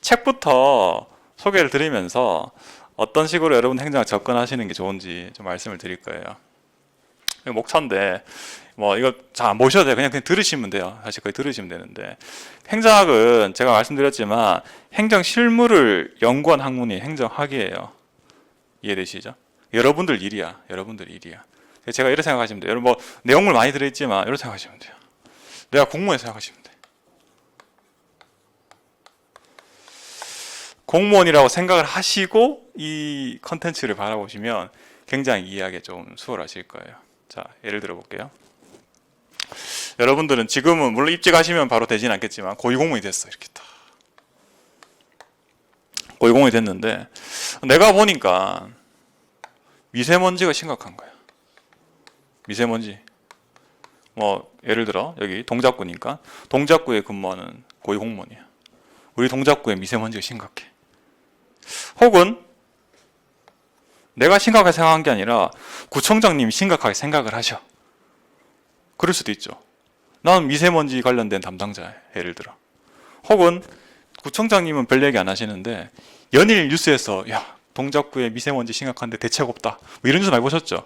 책부터 소개를 드리면서 어떤 식으로 여러분 행정학 접근하시는 게 좋은지 좀 말씀을 드릴 거예요. 목차인데 뭐 이거 잘 안 보셔도 돼요. 그냥 들으시면 돼요. 사실 거의 들으시면 되는데, 행정학은 제가 말씀드렸지만 행정 실무를 연구한 학문이 행정학이에요. 이해되시죠? 여러분들 일이야. 여러분들 일이야. 제가 이렇게 생각하시면 돼요. 여러분 뭐 내용물 많이 들어있지만 이렇게 생각하시면 돼요. 내가 공무원 생각하시면 돼요. 공무원이라고 생각을 하시고 이 컨텐츠를 바라보시면 굉장히 이해하기 좀 수월하실 거예요. 자, 예를 들어 볼게요. 여러분들은 지금은 물론 입직하시면 바로 되진 않겠지만 고위공무원이 됐어. 이렇게 딱 고위공무원이 됐는데 내가 보니까 미세먼지가 심각한 거야. 미세먼지. 뭐 예를 들어 여기 동작구니까 동작구에 근무하는 고위공무원이야. 우리 동작구에 미세먼지가 심각해. 혹은 내가 심각하게 생각한 게 아니라 구청장님이 심각하게 생각을 하셔. 그럴 수도 있죠. 나는 미세먼지 관련된 담당자야. 예를 들어. 혹은 구청장님은 별 얘기 안 하시는데 연일 뉴스에서 야 동작구에 미세먼지 심각한데 대책 없다. 뭐 이런 뉴스 많이 보셨죠?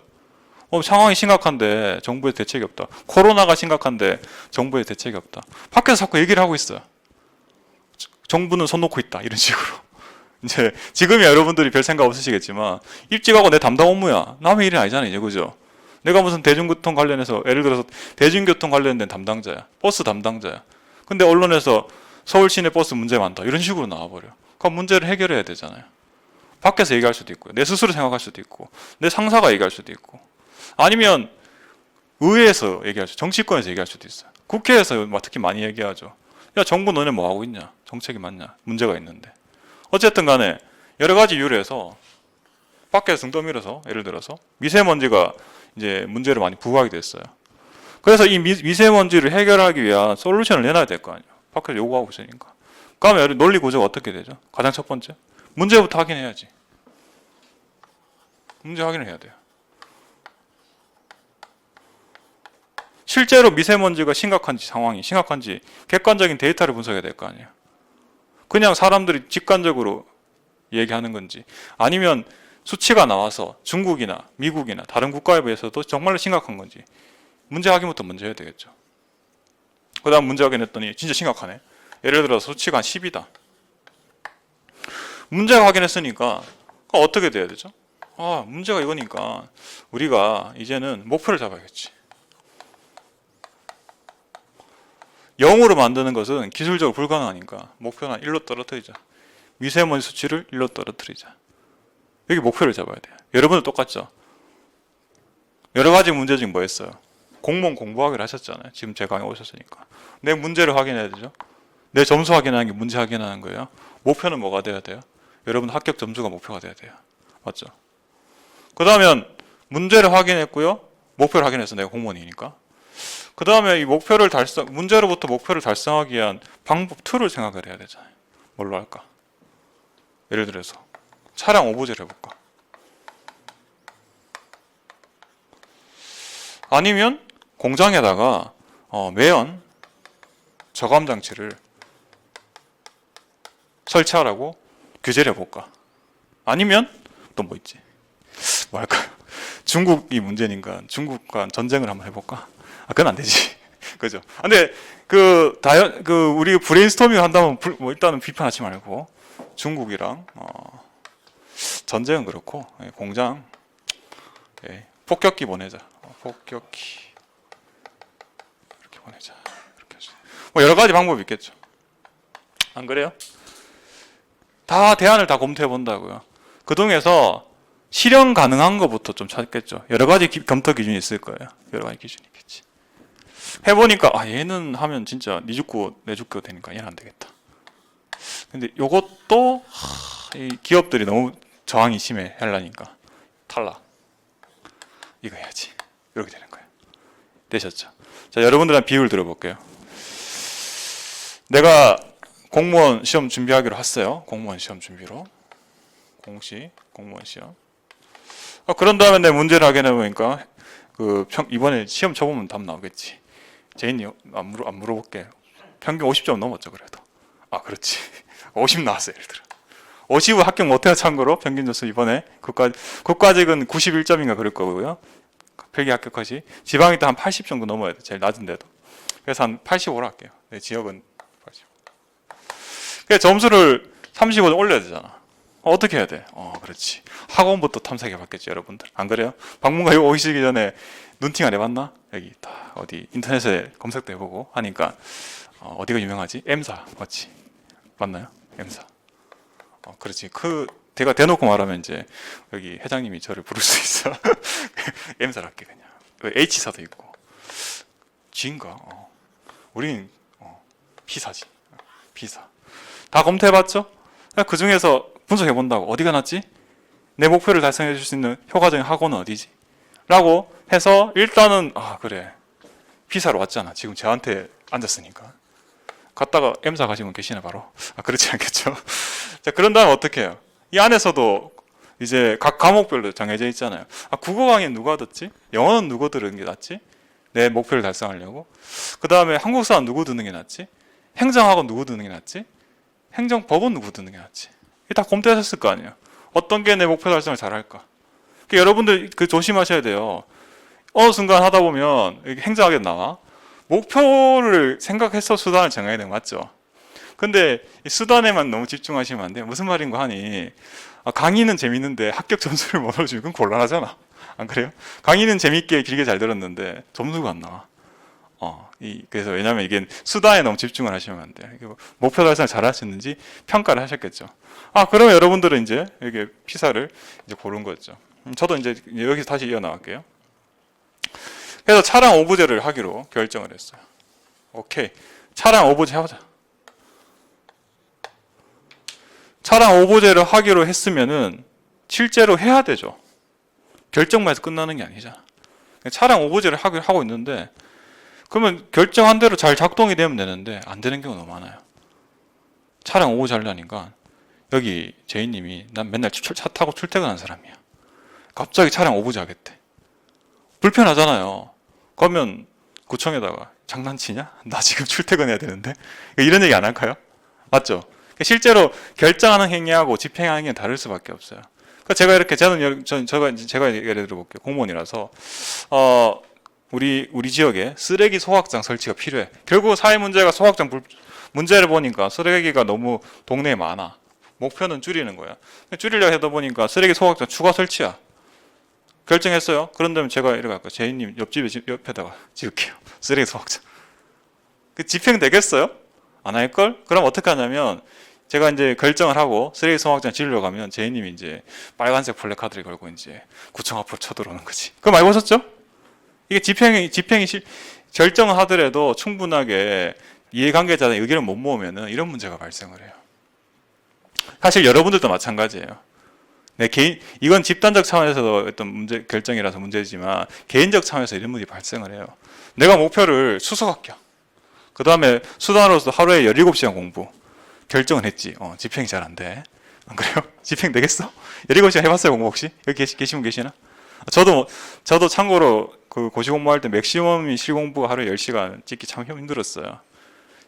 상황이 심각한데 정부의 대책이 없다. 코로나가 심각한데 정부의 대책이 없다. 밖에서 자꾸 얘기를 하고 있어요. 정부는 손 놓고 있다. 이런 식으로. 이제 지금이야 여러분들이 별 생각 없으시겠지만 입직하고 내 담당 업무야. 남의 일이 아니잖아요. 이제 그죠? 내가 무슨 대중교통 관련해서 예를 들어서 대중교통 관련된 담당자야. 버스 담당자야. 근데 언론에서 서울 시내 버스 문제 많다. 이런 식으로 나와버려. 그럼 문제를 해결해야 되잖아요. 밖에서 얘기할 수도 있고 내 스스로 생각할 수도 있고 내 상사가 얘기할 수도 있고 아니면 의회에서 얘기할 수, 정치권에서 얘기할 수도 있어요. 국회에서 특히 많이 얘기하죠. 야 정부 너네 뭐 하고 있냐? 정책이 맞냐? 문제가 있는데. 어쨌든 간에 여러 가지 이유로 해서 밖에서 등 떠밀어서 예를 들어서 미세먼지가 이제 문제를 많이 부각하게 됐어요. 그래서 이 미세먼지를 해결하기 위한 솔루션을 내놔야 될 거 아니에요. 밖에서 요구하고 있으니까. 그러면 논리 구조가 어떻게 되죠? 가장 첫 번째, 문제부터 확인해야지. 문제 확인을 해야 돼요. 실제로 미세먼지가 심각한지 상황이 심각한지 객관적인 데이터를 분석해야 될 거 아니에요. 그냥 사람들이 직관적으로 얘기하는 건지 아니면 수치가 나와서 중국이나 미국이나 다른 국가에 비해서도 정말로 심각한 건지 문제 확인부터 먼저 해야 되겠죠. 그 다음 문제 확인했더니 진짜 심각하네. 예를 들어서 수치가 한 10이다. 문제 확인했으니까 어떻게 돼야 되죠? 문제가 이거니까 우리가 이제는 목표를 잡아야겠지. 0으로 만드는 것은 기술적으로 불가능하니까 목표는 1로 떨어뜨리자. 미세먼지 수치를 1로 떨어뜨리자. 여기 목표를 잡아야 돼요. 여러분도 똑같죠? 여러 가지 문제 중에 뭐 했어요? 공무원 공부하기를 하셨잖아요. 지금 제 강의 오셨으니까. 내 문제를 확인해야 되죠. 내 점수 확인하는 게 문제 확인하는 거예요. 목표는 뭐가 돼야 돼요? 여러분 합격 점수가 목표가 돼야 돼요. 맞죠? 그 다음에 문제를 확인했고요. 목표를 확인해서 내가 공무원이니까. 그 다음에 이 목표를 문제로부터 목표를 달성하기 위한 방법 툴을 생각을 해야 되잖아요. 뭘로 할까? 예를 들어서 차량 오브제를 해볼까? 아니면 공장에다가 매연 저감 장치를 설치하라고 규제를 해볼까? 아니면 또 뭐 있지? 뭐 할까요? 중국이 문제니까 중국과 전쟁을 한번 해볼까? 그건 안 되지. 그죠? 근데 우리 브레인스토밍 한다면 일단은 비판하지 말고 중국이랑 전쟁은 그렇고 공장 폭격기 보내자. 폭격기 이렇게 보내자. 이렇게 뭐 여러 가지 방법이 있겠죠. 안 그래요? 다 대안을 다 검토해 본다고요. 그 중에서 실현 가능한 것부터 좀 찾겠죠. 여러 가지 검토 기준이 있을 거예요. 여러 가지 기준이 있겠지. 해보니까 얘는 하면 진짜 니 죽고 내 죽고 되니까 얘는 안 되겠다. 근데 요것도 이 기업들이 너무 저항이 심해 하려니까 탈락. 이거 해야지. 이렇게 되는 거예요. 되셨죠? 자, 여러분들한 비유를 들어볼게요. 내가 공무원 시험 준비하기로 했어요. 공무원 시험 준비로. 공시 공무원 시험. 그런 다음에 내 문제를 하게 해보니까 이번에 시험 쳐보면 답 나오겠지. 제인이 안 물어볼게. 평균 50점 넘었죠, 그래도. 그렇지. 50 나왔어요. 예를 들어 50을 합격 못해요. 참고로 평균 점수 이번에 국가직은 91점인가 그럴 거고요. 필기 합격하시. 지방이 또 한 80 정도 넘어야 돼. 제일 낮은데도. 그래서 한 85로 할게요. 내 지역은 85. 그래서 점수를 35점 올려야 되잖아. 어떻게 해야 돼? 그렇지. 학원부터 탐색해 봤겠죠, 여러분들. 안 그래요? 방문가 이거 오시기 전에 눈팅 안 해봤나? 여기 다 어디 인터넷에 검색도 해보고 하니까 어디가 유명하지? M사 맞지? 맞나요? M사. 그렇지. 내가 대놓고 말하면 이제 여기 회장님이 저를 부를 수 있어. M사를 할게 그냥. H사도 있고. G인가? 우린 B사지. B사. 다 검토해봤죠? 그 중에서 분석해본다고. 어디가 낫지? 내 목표를 달성해 줄 수 있는 효과적인 학원은 어디지? 라고 해서 일단은 그래. B사로 왔잖아. 지금 저한테 앉았으니까. 갔다가 M사 가시면 계시나 바로? 그렇지 않겠죠? 자, 그런 다음에 어떻게 해요? 이 안에서도 이제 각 과목별로 정해져 있잖아요. 국어 강의는 누가 듣지? 영어는 누구 들은 게 낫지? 내 목표를 달성하려고. 그 다음에 한국사는 누구 듣는 게 낫지? 행정학은 누구 듣는 게 낫지? 행정법은 누구 듣는 게 낫지? 이게 다 검토하셨을 거 아니에요. 어떤 게 내 목표 달성을 잘할까? 그러니까 여러분들 조심하셔야 돼요. 어느 순간 하다 보면 행정학에 나와. 목표를 생각해서 수단을 정해야 되는 거 맞죠? 근데 이 수단에만 너무 집중하시면 안 돼요. 무슨 말인가 하니 강의는 재밌는데 합격 점수를 못 얻어주면 그건 곤란하잖아. 안 그래요? 강의는 재밌게 길게 잘 들었는데 점수가 안 나와. 그래서 왜냐하면 이게 수단에 너무 집중을 하시면 안 돼요. 목표 달성을 잘 하셨는지 평가를 하셨겠죠. 그러면 여러분들은 이제 이게 피사를 이제 고른 거죠. 저도 이제 여기서 다시 이어나갈게요. 그래서 차량 오브제를 하기로 결정을 했어요. 오케이. 차량 오브제 하자. 차량 오브제를 하기로 했으면은 실제로 해야 되죠. 결정만 해서 끝나는 게 아니잖아. 차량 오브제를 하고 있는데 그러면 결정한 대로 잘 작동이 되면 되는데 안 되는 경우가 너무 많아요. 차량 오브제 하려니까 여기 제이님이 난 맨날 차 타고 출퇴근하는 사람이야. 갑자기 차량 오브제 하겠대. 불편하잖아요. 그러면 구청에다가 장난치냐? 나 지금 출퇴근해야 되는데 이런 얘기 안 할까요? 맞죠? 실제로 결정하는 행위하고 집행하는 행위는 다를 수밖에 없어요. 그러니까 제가 이렇게 제가 예를 들어볼게요. 공무원이라서 우리 지역에 쓰레기 소각장 설치가 필요해. 결국 사회 문제가 소각장 문제를 보니까 쓰레기가 너무 동네에 많아. 목표는 줄이는 거야. 줄이려고 하다 보니까 쓰레기 소각장 추가 설치야. 결정했어요. 그런다면 제가 이렇게 할까요? 제이님 옆에다가 지을게요. 쓰레기 소각장. 집행 되겠어요? 안 할걸? 그럼 어떻게 하냐면 제가 이제 결정을 하고 쓰레기 소각장 지으려고 하면 제이님이 이제 빨간색 플래카드를 걸고 이제 구청 앞으로 쳐들어오는 거지. 그거 많이 보셨죠? 이게 집행이 결정을 하더라도 충분하게 이해관계자의 의견을 못 모으면은 이런 문제가 발생을 해요. 사실 여러분들도 마찬가지예요. 이건 집단적 차원에서 어떤 결정이라서 문제지만 개인적 차원에서 이런 문제가 발생을 해요. 내가 목표를 수석학교. 그 다음에 수단으로서 하루에 17시간 공부. 결정은 했지. 집행이 잘 안 돼. 안 그래요? 집행 되겠어? 17시간 해봤어요, 공부 혹시? 여기 계시면 계시나? 저도 참고로 그 고시 공부할 때 맥시멈이 실공부가 하루에 10시간 찍기 참 힘들었어요.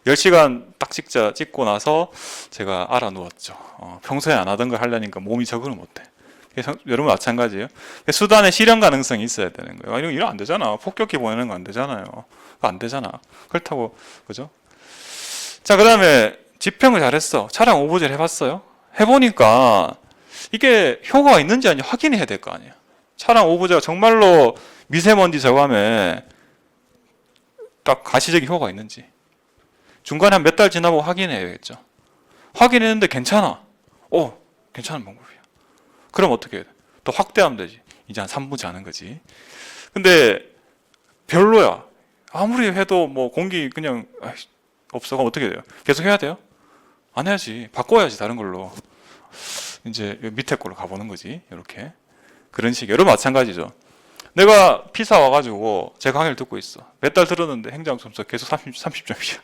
10시간 딱 찍고 나서 제가 알아 누웠죠. 평소에 안 하던 걸 하려니까 몸이 적응을 못해. 그래서 여러분 마찬가지예요. 수단의 실현 가능성이 있어야 되는 거예요. 이러면 안 되잖아. 폭격기 보내는 거 안 되잖아요. 그거 안 되잖아. 그렇다고, 그죠? 자, 그 다음에 집행을 잘했어. 차량 오브제를 해봤어요. 해보니까 이게 효과가 있는지 아닌지 확인해야 될 거 아니에요. 차량 오브제가 정말로 미세먼지 저감에 딱 가시적인 효과가 있는지. 중간에 한 몇 달 지나고 확인해야겠죠. 확인했는데 괜찮아. 괜찮은 방법이야. 그럼 어떻게 해야 돼? 더 확대하면 되지. 이제 한 3분지 하는 거지. 근데 별로야. 아무리 해도 뭐 공기 그냥 없어. 그럼 어떻게 돼요? 계속 해야 돼요? 안 해야지. 바꿔야지 다른 걸로. 이제 밑에 걸로 가보는 거지. 이렇게. 그런 식이에요. 여러분 마찬가지죠. 내가 피사 와가지고 제 강의를 듣고 있어. 몇 달 들었는데 행정 점수 계속 30점이야.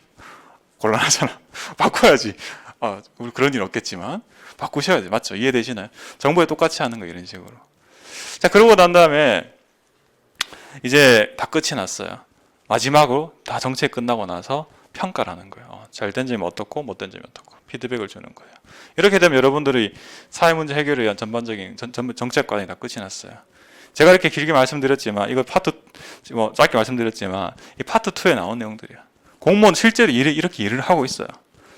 곤란하잖아. 바꿔야지. 우리 그런 일 없겠지만 바꾸셔야지. 맞죠? 이해되시나요? 정부에 똑같이 하는 거 이런 식으로. 자, 그러고 난 다음에 이제 다 끝이 났어요. 마지막으로 다 정책 끝나고 나서 평가를 하는 거예요. 잘된 점이 어떻고 못된 점이 어떻고 피드백을 주는 거예요. 이렇게 되면 여러분들이 사회 문제 해결을 위한 전반적인 정책 과정이 다 끝이 났어요. 제가 이렇게 길게 말씀드렸지만 이거 파트 짧게 말씀드렸지만 이 파트 2에 나온 내용들이야. 공무원 실제로 이렇게 일을 하고 있어요.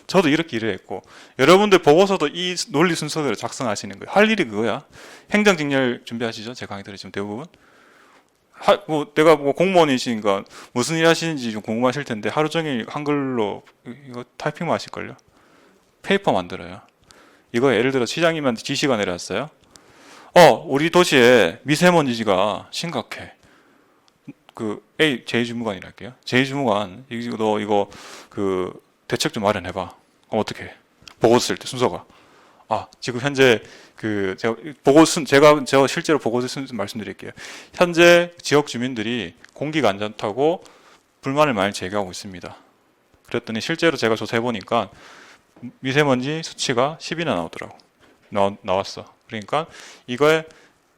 저도 이렇게 일을 했고 여러분들 보고서도 이 논리 순서대로 작성하시는 거예요. 할 일이 그거야. 행정직렬 준비하시죠? 제 강의 들으시면 대부분. 내가 공무원이시니까 무슨 일 하시는지 좀 궁금하실 텐데 하루 종일 한글로 이거 타이핑만 하실걸요? 페이퍼 만들어요. 이거 예를 들어 시장님한테 지시가 내려왔어요. 우리 도시에 미세먼지가 심각해. 제2주무관이라 할게요. 제2주무관, 이거 대책 좀 마련해봐. 어떻게 해? 보고서 쓸 때 순서가. 지금 현재 제가 실제로 보고서 순서 말씀드릴게요. 현재 지역 주민들이 공기가 안 좋다고 불만을 많이 제기하고 있습니다. 그랬더니 실제로 제가 조사해보니까 미세먼지 수치가 10이나 나오더라고. 나왔어. 그러니까 이거에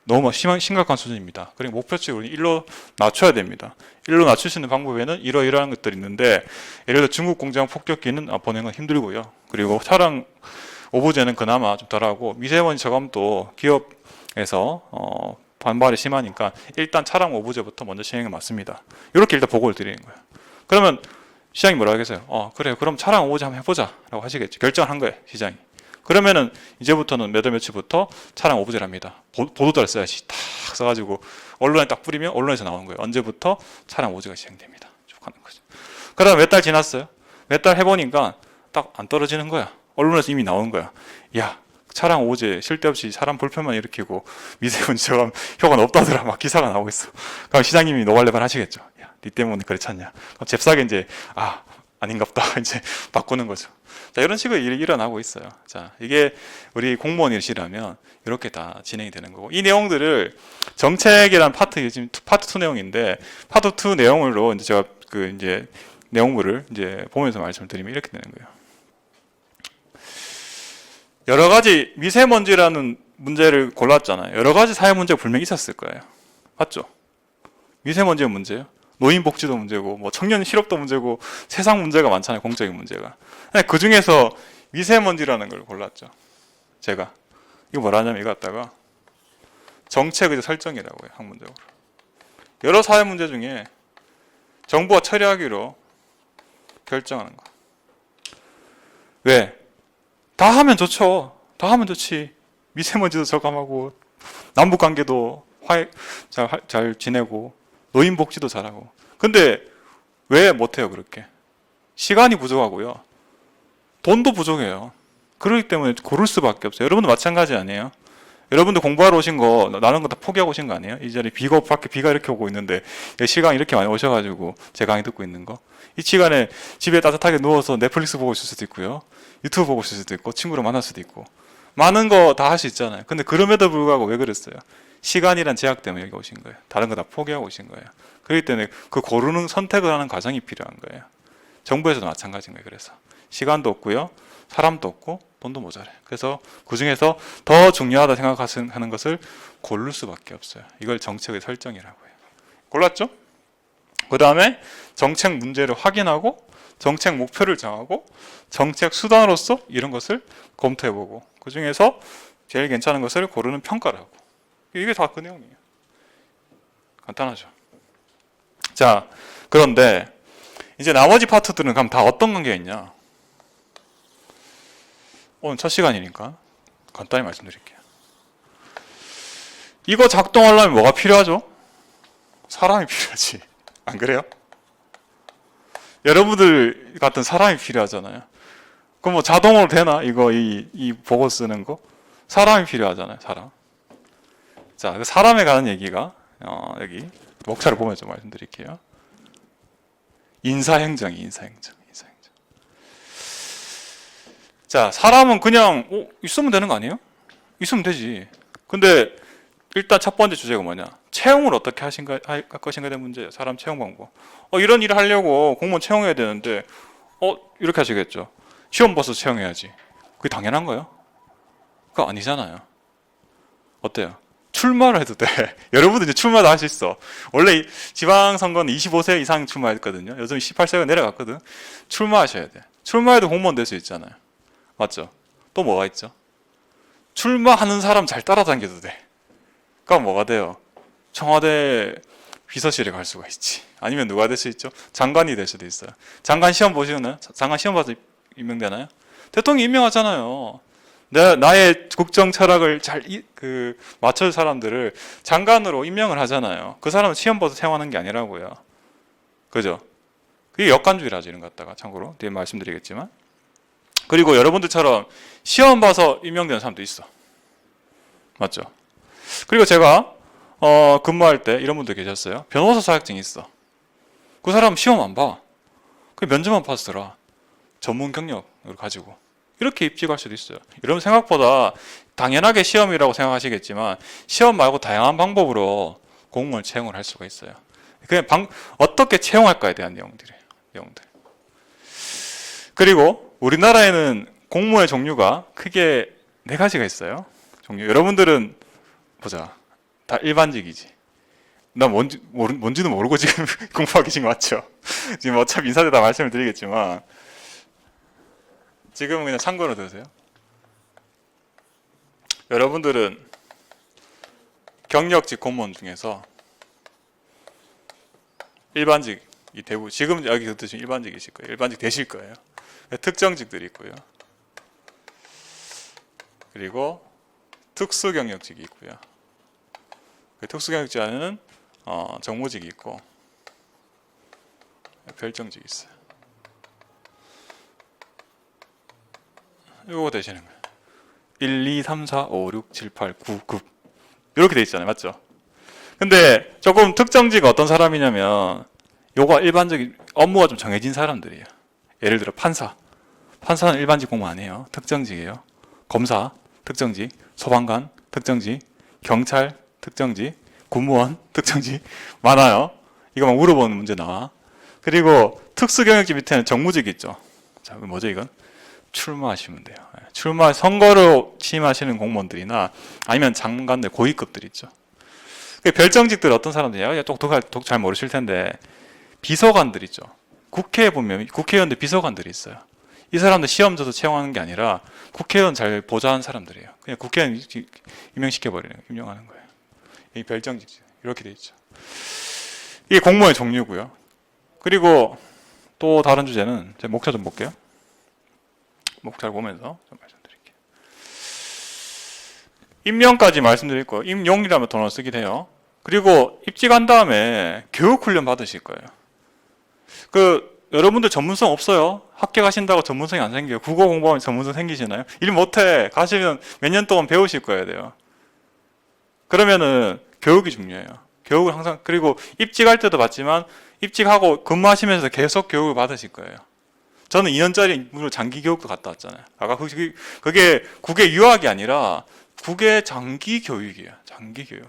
너무 심각한 수준입니다. 그리고 목표치를 우리 1로 낮춰야 됩니다. 1로 낮출 수 있는 방법에는 이러이러한 것들이 있는데 예를 들어 중국 공장 폭격기는 보내는 건 힘들고요. 그리고 차량 오부제는 그나마 좀 덜하고 미세먼지 저감도 기업에서 반발이 심하니까 일단 차량 오부제부터 먼저 시행이 맞습니다. 이렇게 일단 보고를 드리는 거예요. 그러면 시장이 뭐라고 하겠어요? 그래 그럼 차량 오부제 한번 해보자 라고 하시겠죠. 결정을 한 거예요 시장이. 그러면은 이제부터는 몇 월 며칠부터 차량 오부제를 합니다. 보도자를 써야지. 딱 써가지고 언론에 딱 뿌리면 언론에서 나오는 거예요. 언제부터 차량 오부제가 시행됩니다. 쭉 하는 거죠. 그 다음 몇 달 지났어요. 몇 달 해보니까 딱 안 떨어지는 거야. 언론에서 이미 나온 거야. 야, 차량 오부제 쓸데없이 사람 불편만 일으키고 미세먼지 저감 효과는 없다더라. 막 기사가 나오고 있어. 그럼 시장님이 노발레발 하시겠죠. 야, 니 때문에 그렇지 않냐. 그럼 잽싸게 이제 아닌갑다. 이제 바꾸는 거죠. 자, 이런 식으로 일이 일어나고 있어요. 자, 이게 우리 공무원 일이라면 이렇게 다 진행이 되는 거고, 이 내용들을 정책이란 파트, 지금 파트 2 내용인데, 파트 2 내용으로 이제 제가 이제 내용물을 이제 보면서 말씀을 드리면 이렇게 되는 거예요. 여러 가지 미세먼지라는 문제를 골랐잖아요. 여러 가지 사회 문제가 분명히 있었을 거예요. 맞죠? 미세먼지가 문제예요. 노인 복지도 문제고, 청년 실업도 문제고, 세상 문제가 많잖아요. 공적인 문제가. 그 중에서 미세먼지라는 걸 골랐죠. 제가. 이거 뭐라 하냐면 이거 갖다가 정책의 설정이라고 해요. 학문적으로. 여러 사회 문제 중에 정부가 처리하기로 결정하는 거. 왜? 다 하면 좋죠. 다 하면 좋지. 미세먼지도 저감하고, 남북관계도 잘 지내고, 노인 복지도 잘하고. 근데 왜 못해요 그렇게? 시간이 부족하고요. 돈도 부족해요. 그렇기 때문에 고를 수밖에 없어요. 여러분도 마찬가지 아니에요? 여러분도 공부하러 오신 거 나는 거 다 포기하고 오신 거 아니에요? 이 자리 밖에 비가 이렇게 오고 있는데 시간 이렇게 많이 오셔가지고 제 강의 듣고 있는 거. 이 시간에 집에 따뜻하게 누워서 넷플릭스 보고 있을 수도 있고요. 유튜브 보고 있을 수도 있고 친구를 만날 수도 있고 많은 거 다 할 수 있잖아요. 근데 그럼에도 불구하고 왜 그랬어요? 시간이란 제약 때문에 여기 오신 거예요. 다른 거 다 포기하고 오신 거예요. 그렇기 때문에 그 고르는 선택을 하는 과정이 필요한 거예요. 정부에서도 마찬가지인 거예요. 그래서 시간도 없고요. 사람도 없고 돈도 모자라요. 그래서 그 중에서 더 중요하다 생각하는 것을 고를 수밖에 없어요. 이걸 정책의 설정이라고 해요. 골랐죠? 그 다음에 정책 문제를 확인하고 정책 목표를 정하고 정책 수단으로서 이런 것을 검토해보고 그 중에서 제일 괜찮은 것을 고르는 평가를 하고 이게 다 그 내용이에요. 간단하죠. 자, 그런데 이제 나머지 파트들은 그럼 다 어떤 관계가 있냐? 오늘 첫 시간이니까 간단히 말씀드릴게요. 이거 작동하려면 뭐가 필요하죠? 사람이 필요하지. 안 그래요? 여러분들 같은 사람이 필요하잖아요. 그럼 자동으로 되나? 이 보고 쓰는 거? 사람이 필요하잖아요. 사람. 자, 그 사람에 관한 얘기가 여기 목차를 보면서 말씀드릴게요. 인사행정이 인사행정. 자, 사람은 그냥 있으면 되는 거 아니에요? 있으면 되지. 근데 일단 첫 번째 주제가 뭐냐? 채용을 어떻게 할 것인가에 대한 문제예요. 사람 채용 방법. 이런 일을 하려고 공무원 채용해야 되는데 이렇게 하시겠죠. 시험 봐서 채용해야지. 그게 당연한 거예요? 그거 아니잖아요. 어때요? 출마를 해도 돼. 여러분들 이제 출마도 할 수 있어. 원래 지방선거는 25세 이상 출마했거든요. 요즘 18세가 내려갔거든. 출마하셔야 돼. 출마해도 공무원 될 수 있잖아요. 맞죠? 또 뭐가 있죠? 출마하는 사람 잘 따라다녀도 돼. 그럼 뭐가 돼요? 청와대 비서실에 갈 수가 있지. 아니면 누가 될 수 있죠? 장관이 될 수도 있어요. 장관 시험 보시나요? 장관 시험 봐서 임명되나요? 대통령이 임명하잖아요. 나의 국정 철학을 잘 맞출 사람들을 장관으로 임명을 하잖아요. 그 사람은 시험 봐서 채용하는 게 아니라고요. 그죠? 그게 역관주의라죠. 이런 것 갖다가 참고로 뒤에 말씀드리겠지만. 그리고 여러분들처럼 시험 봐서 임명되는 사람도 있어. 맞죠? 그리고 제가 근무할 때 이런 분들 계셨어요. 변호사 자격증이 있어. 그 사람 시험 안 봐. 그 면접만 봤더라. 전문 경력을 가지고. 이렇게 입직할 수도 있어요. 여러분 생각보다 당연하게 시험이라고 생각하시겠지만 시험 말고 다양한 방법으로 공무원 채용을 할 수가 있어요. 그냥 어떻게 채용할까에 대한 내용들이에요. 내용들. 그리고 우리나라에는 공무원의 종류가 크게 4가지가 있어요. 종류. 여러분들은 보자. 다 일반직이지. 나 뭔지는 모르고 지금 공부하고 계신 거 맞죠? 지금 어차피 인사대 다 말씀을 드리겠지만 지금은 그냥 참고로 들으세요. 여러분들은 경력직 공무원 중에서 일반직이 대부분 지금 여기 듣듯이 일반직이실 거예요. 일반직 되실 거예요. 특정직들이 있고요. 그리고 특수경력직이 있고요. 특수경력직 안에는 정무직이 있고 별정직이 있어요. 이거 되시는 거예요. 1, 2, 3, 4, 5, 6, 7, 8, 9, 9 이렇게 돼 있잖아요. 맞죠? 근데 조금 특정지가 어떤 사람이냐면 요거 일반적인 업무가 좀 정해진 사람들이에요. 예를 들어 판사는 일반직 공무 안 해요. 특정직이에요. 검사 특정직, 소방관 특정직, 경찰 특정직, 군무원 특정직 많아요. 이거 막 물어보는 문제 나와. 그리고 특수경력직 밑에는 정무직이 있죠. 자, 뭐죠 이건? 출마하시면 돼요. 선거로 취임하시는 공무원들이나 아니면 장관들 고위급들 있죠. 별정직들 어떤 사람들이냐? 잘 모르실 텐데 비서관들 있죠. 국회에 보면 국회의원들 비서관들이 있어요. 이 사람들 시험 져서 채용하는 게 아니라 국회의원 잘 보좌한 사람들이에요. 그냥 국회의원 임명시켜버리는 거예요. 임명하는 거예요. 이 별정직 이렇게 돼 있죠. 이게 공무원의 종류고요. 그리고 또 다른 주제는 제가 목차 좀 볼게요. 목차를 보면서 좀 말씀드릴게요. 임명까지 말씀드릴 거예요. 임용이라면 돈을 쓰긴 해요. 그리고 입직한 다음에 교육훈련 받으실 거예요. 여러분들 전문성 없어요. 합격하신다고 전문성이 안 생겨요. 국어 공부하면 전문성 생기시나요? 일 못해. 가시면 몇 년 동안 배우실 거야 돼요. 그러면은 교육이 중요해요. 교육을 항상, 그리고 입직할 때도 받지만 입직하고 근무하시면서 계속 교육을 받으실 거예요. 저는 2년짜리 장기 교육도 갔다 왔잖아요. 아까 그게 국외 유학이 아니라 국외 장기 교육이에요. 장기 교육.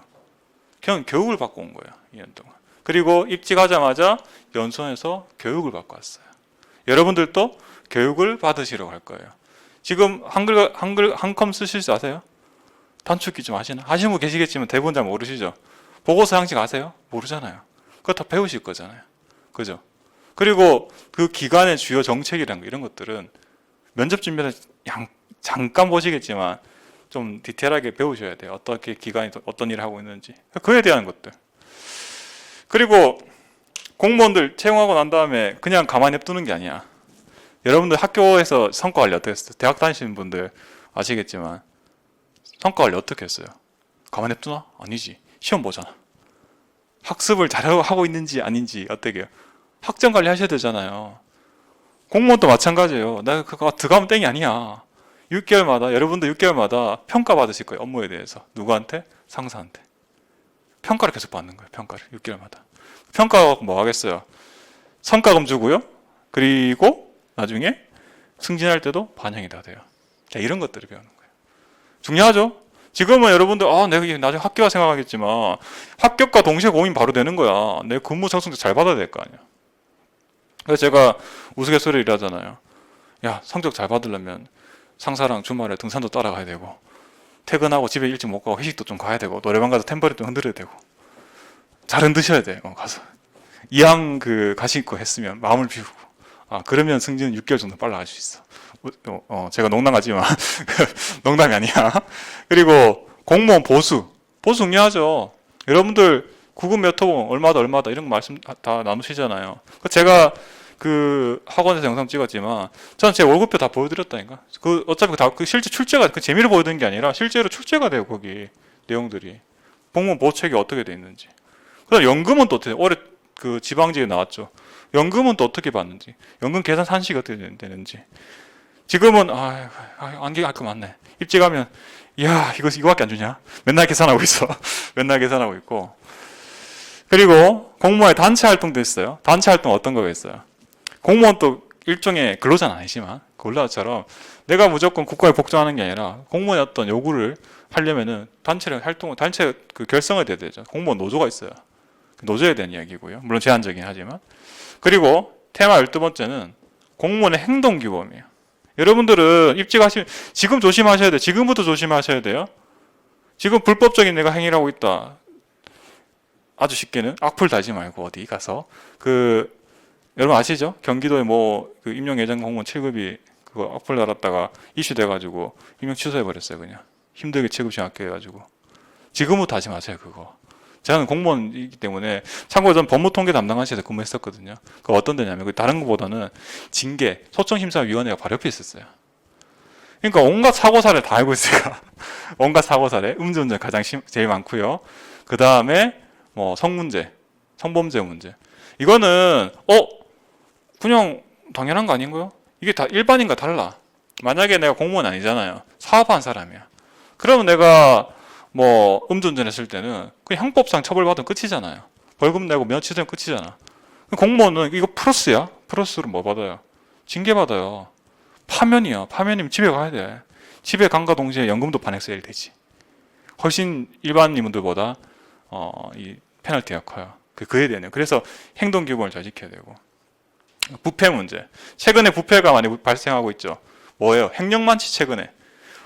그냥 교육을 받고 온 거예요. 2년 동안. 그리고 입직하자마자 연수원에서 교육을 받고 왔어요. 여러분들도 교육을 받으시러 갈 거예요. 지금 한글 한컴 쓰실 줄 아세요? 단축키 좀 하시나? 하시는 분 계시겠지만 대부분 잘 모르시죠? 보고서 양식 아세요? 모르잖아요. 그거 다 배우실 거잖아요. 그죠? 그리고 그 기관의 주요 정책이란 이런 것들은 면접 준비를 잠깐 보시겠지만 좀 디테일하게 배우셔야 돼요. 어떻게 기관이 어떤 일을 하고 있는지. 그에 대한 것들. 그리고 공무원들 채용하고 난 다음에 그냥 가만히 냅두는 게 아니야. 여러분들 학교에서 성과 관리 어떻게 했어요? 대학 다니시는 분들 아시겠지만 성과 관리 어떻게 했어요? 가만히 냅두나? 아니지. 시험 보잖아. 학습을 잘하고 있는지 아닌지 어떻게 해요? 학점 관리 하셔야 되잖아요. 공무원도 마찬가지예요. 내가 그거 들어가면 땡이 아니야. 6개월마다 여러분들 6개월마다 평가 받으실 거예요. 업무에 대해서. 누구한테? 상사한테. 평가를 계속 받는 거예요. 평가를 6개월마다. 평가가 뭐 하겠어요? 성과금 주고요. 그리고 나중에 승진할 때도 반영이 다 돼요. 자, 이런 것들을 배우는 거예요. 중요하죠? 지금은 여러분들 내가 나중에 합격할 생각하겠지만 합격과 동시에 공인 바로 되는 거야. 내 근무 적성도 잘 받아야 될 거 아니야. 그래서 제가 우스갯소리를 일하잖아요. 야, 성적 잘 받으려면 상사랑 주말에 등산도 따라가야 되고 퇴근하고 집에 일찍 못 가고 회식도 좀 가야 되고 노래방 가서 탬버린 좀 흔들어야 되고 잘 흔드셔야 돼. 가서 이왕 그 가시 있고 했으면 마음을 비우고 그러면 승진은 6개월 정도 빨라 갈 수 있어. 제가 농담 같지만 농담이 아니야. 그리고 공무원 보수 중요하죠. 여러분들 구급 몇 호봉 얼마다 이런 거 말씀 다 나누시잖아요. 제가 그 학원에서 영상 찍었지만 저는 제 월급표 다 보여드렸다니까. 그 어차피 다 그 실제 출제가 그 재미를 보여드린 게 아니라 실제로 출제가 돼요. 거기 내용들이 공무원 보책이 어떻게 돼 있는지. 그다음 연금은 또 어떻게 올해 그 지방직에 나왔죠. 연금은 또 어떻게 받는지, 연금 계산 산식이 어떻게 되는지. 지금은 안개가 할 거 많네. 입직하면 야 이거밖에 안 주냐? 맨날 계산하고 있어. 맨날 계산하고 있고. 그리고 공무원의 단체 활동도 있어요. 단체 활동 어떤 거가 있어요? 공무원 또 일종의 근로자는 아니지만 근로자처럼 내가 무조건 국가에 복종하는 게 아니라 공무원의 어떤 요구를 하려면은 단체 그 결성을 돼야 되죠. 공무원 노조가 있어요. 노조에 대한 이야기고요. 물론 제한적이긴 하지만. 그리고 테마 12번째는 공무원의 행동규범이에요. 여러분들은 입직하시면 지금 조심하셔야 돼요. 지금부터 조심하셔야 돼요. 지금 불법적인 내가 행위를 하고 있다. 아주 쉽게는 악플 달지 말고 어디 가서 여러분 아시죠? 경기도에 그 임용 예정 공무원 7급이 그거 악플 달았다가 이슈 돼가지고 임용 취소해 버렸어요. 그냥 힘들게 7급 진학해가지고. 지금부터 하지 마세요. 그거. 저는 공무원이기 때문에 참고로 전 법무통계 담당관실에서 근무했었거든요. 그 어떤 데냐면 다른 것보다는 징계, 소청심사위원회가 바로 옆에 있었어요. 그러니까 온갖 사고 사례를 다 알고 있어요. 온갖 사고 사례, 음주운전 가장 제일 많고요. 그 다음에 뭐 성문제, 성범죄 문제. 이거는 그냥 당연한 거 아닌가요? 이게 다 일반인과 달라. 만약에 내가 공무원 아니잖아요. 사업한 사람이야. 그러면 내가 뭐 음주운전 했을 때는 그냥 형법상 처벌받으면 끝이잖아요. 벌금 내고 면허 취소하면 끝이잖아. 공무원은 이거 플러스야. 플러스로 뭐 받아요? 징계 받아요. 파면이야. 파면이면 집에 가야 돼. 집에 간과 동시에 연금도 반액세일 되지. 훨씬 일반인들보다 이 페널티가 커요. 그에 대한. 그래서 행동규범을 잘 지켜야 되고. 부패 문제. 최근에 부패가 많이 발생하고 있죠. 뭐예요? 횡령만치 최근에.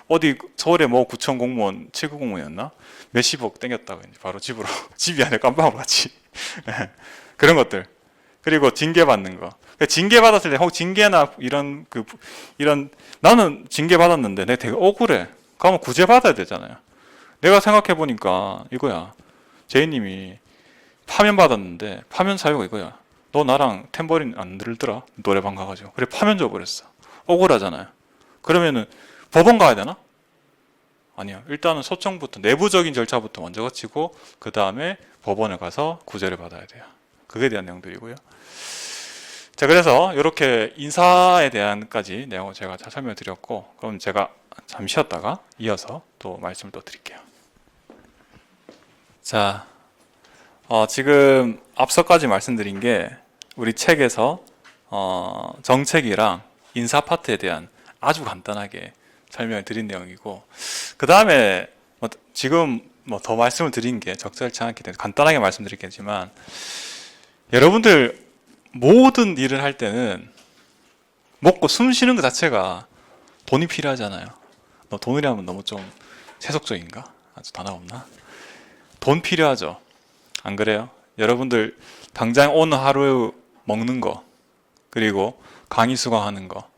어디 서울에 뭐 구청 공무원, 7급 공무원이었나? 몇십억 땡겼다고 이제 바로 집으로. 집이 아니라 깜빡하고 같이. 그런 것들. 그리고 징계 받는 거. 징계 받았을 때 혹 징계나 이런 나는 징계 받았는데 내가 되게 억울해. 그러면 구제 받아야 되잖아요. 내가 생각해 보니까 이거야. 제이님이 파면 받았는데 파면 사유가 이거야. 너 나랑 탬버린 안 들더라? 노래방 가가지고. 그래 파면 줘버렸어. 억울하잖아요. 그러면은 법원 가야 되나? 아니야. 일단은 소청부터 내부적인 절차부터 먼저 거치고 그 다음에 법원에 가서 구제를 받아야 돼요. 그게 대한 내용들이고요. 자, 그래서 이렇게 인사에 대한까지 내용을 제가 잘 설명을 드렸고, 그럼 제가 잠시 쉬었다가 이어서 또 말씀을 또 드릴게요. 자, 지금 앞서까지 말씀드린 게 우리 책에서 정책이랑 인사 파트에 대한 아주 간단하게 설명을 드린 내용이고, 그 다음에 지금 더 말씀을 드린 게 적절치 않기 때문에 간단하게 말씀드리겠지만, 여러분들 모든 일을 할 때는 먹고 숨 쉬는 것 자체가 돈이 필요하잖아요. 돈을 하면 너무 좀 세속적인가? 아주 단어가 없나? 돈 필요하죠. 안 그래요? 여러분들 당장 오늘 하루 먹는 거, 그리고 강의 수강하는 거,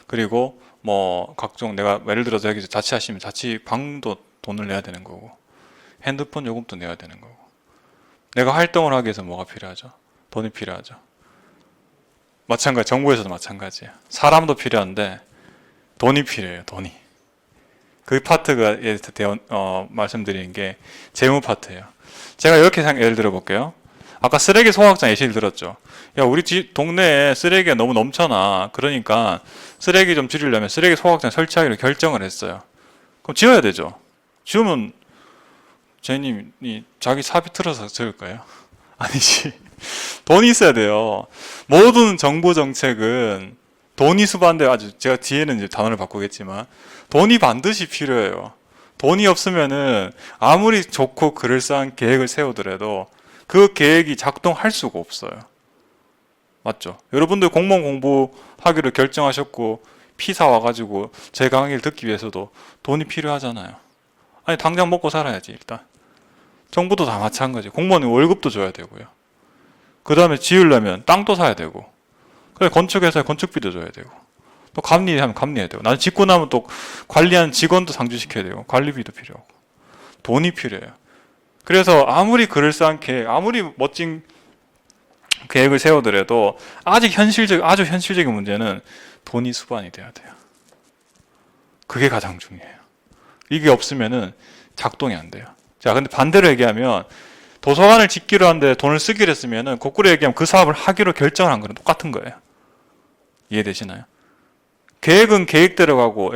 그리고 뭐 각종 내가 예를 들어서 여기서 자취하시면 자취방도 돈을 내야 되는 거고, 핸드폰 요금도 내야 되는 거고, 내가 활동을 하기 위해서 뭐가 필요하죠? 돈이 필요하죠. 마찬가지, 정부에서도 마찬가지예요. 사람도 필요한데 돈이 필요해요. 돈이. 그 파트가 말씀드리는 게 재무 파트예요. 제가 이렇게 예를 들어 볼게요. 아까 쓰레기 소각장 예시를 들었죠. 야, 우리 동네에 쓰레기가 너무 넘쳐나. 그러니까 쓰레기 좀 줄이려면 쓰레기 소각장 설치하기로 결정을 했어요. 그럼 지어야 되죠. 지으면 제님이 자기 사비 틀어서 지을까요? 아니지. 돈이 있어야 돼요. 모든 정부 정책은 돈이 수반돼. 아주 제가 뒤에는 이제 단어를 바꾸겠지만 돈이 반드시 필요해요. 돈이 없으면은 아무리 좋고 그럴싸한 계획을 세우더라도 그 계획이 작동할 수가 없어요. 맞죠? 여러분들 공무원 공부하기로 결정하셨고 피사 와가지고 제 강의를 듣기 위해서도 돈이 필요하잖아요. 아니 당장 먹고 살아야지 일단. 정부도 다 마찬가지. 공무원은 월급도 줘야 되고요. 그 다음에 지으려면 땅도 사야 되고, 그래 건축회사에 건축비도 줘야 되고, 또 감리하면 감리해야 되고, 나는 짓고 나면 또 관리하는 직원도 상주시켜야 되고, 관리비도 필요하고, 돈이 필요해요. 그래서 아무리 그럴싸한 계획, 아무리 멋진 계획을 세우더라도 아주 현실적인 문제는 돈이 수반이 돼야 돼요. 그게 가장 중요해요. 이게 없으면은 작동이 안 돼요. 자, 근데 반대로 얘기하면 도서관을 짓기로 하는데 돈을 쓰기로 했으면은 거꾸로 얘기하면 그 사업을 하기로 결정을 한 거랑 똑같은 거예요. 이해되시나요? 계획은 계획대로 가고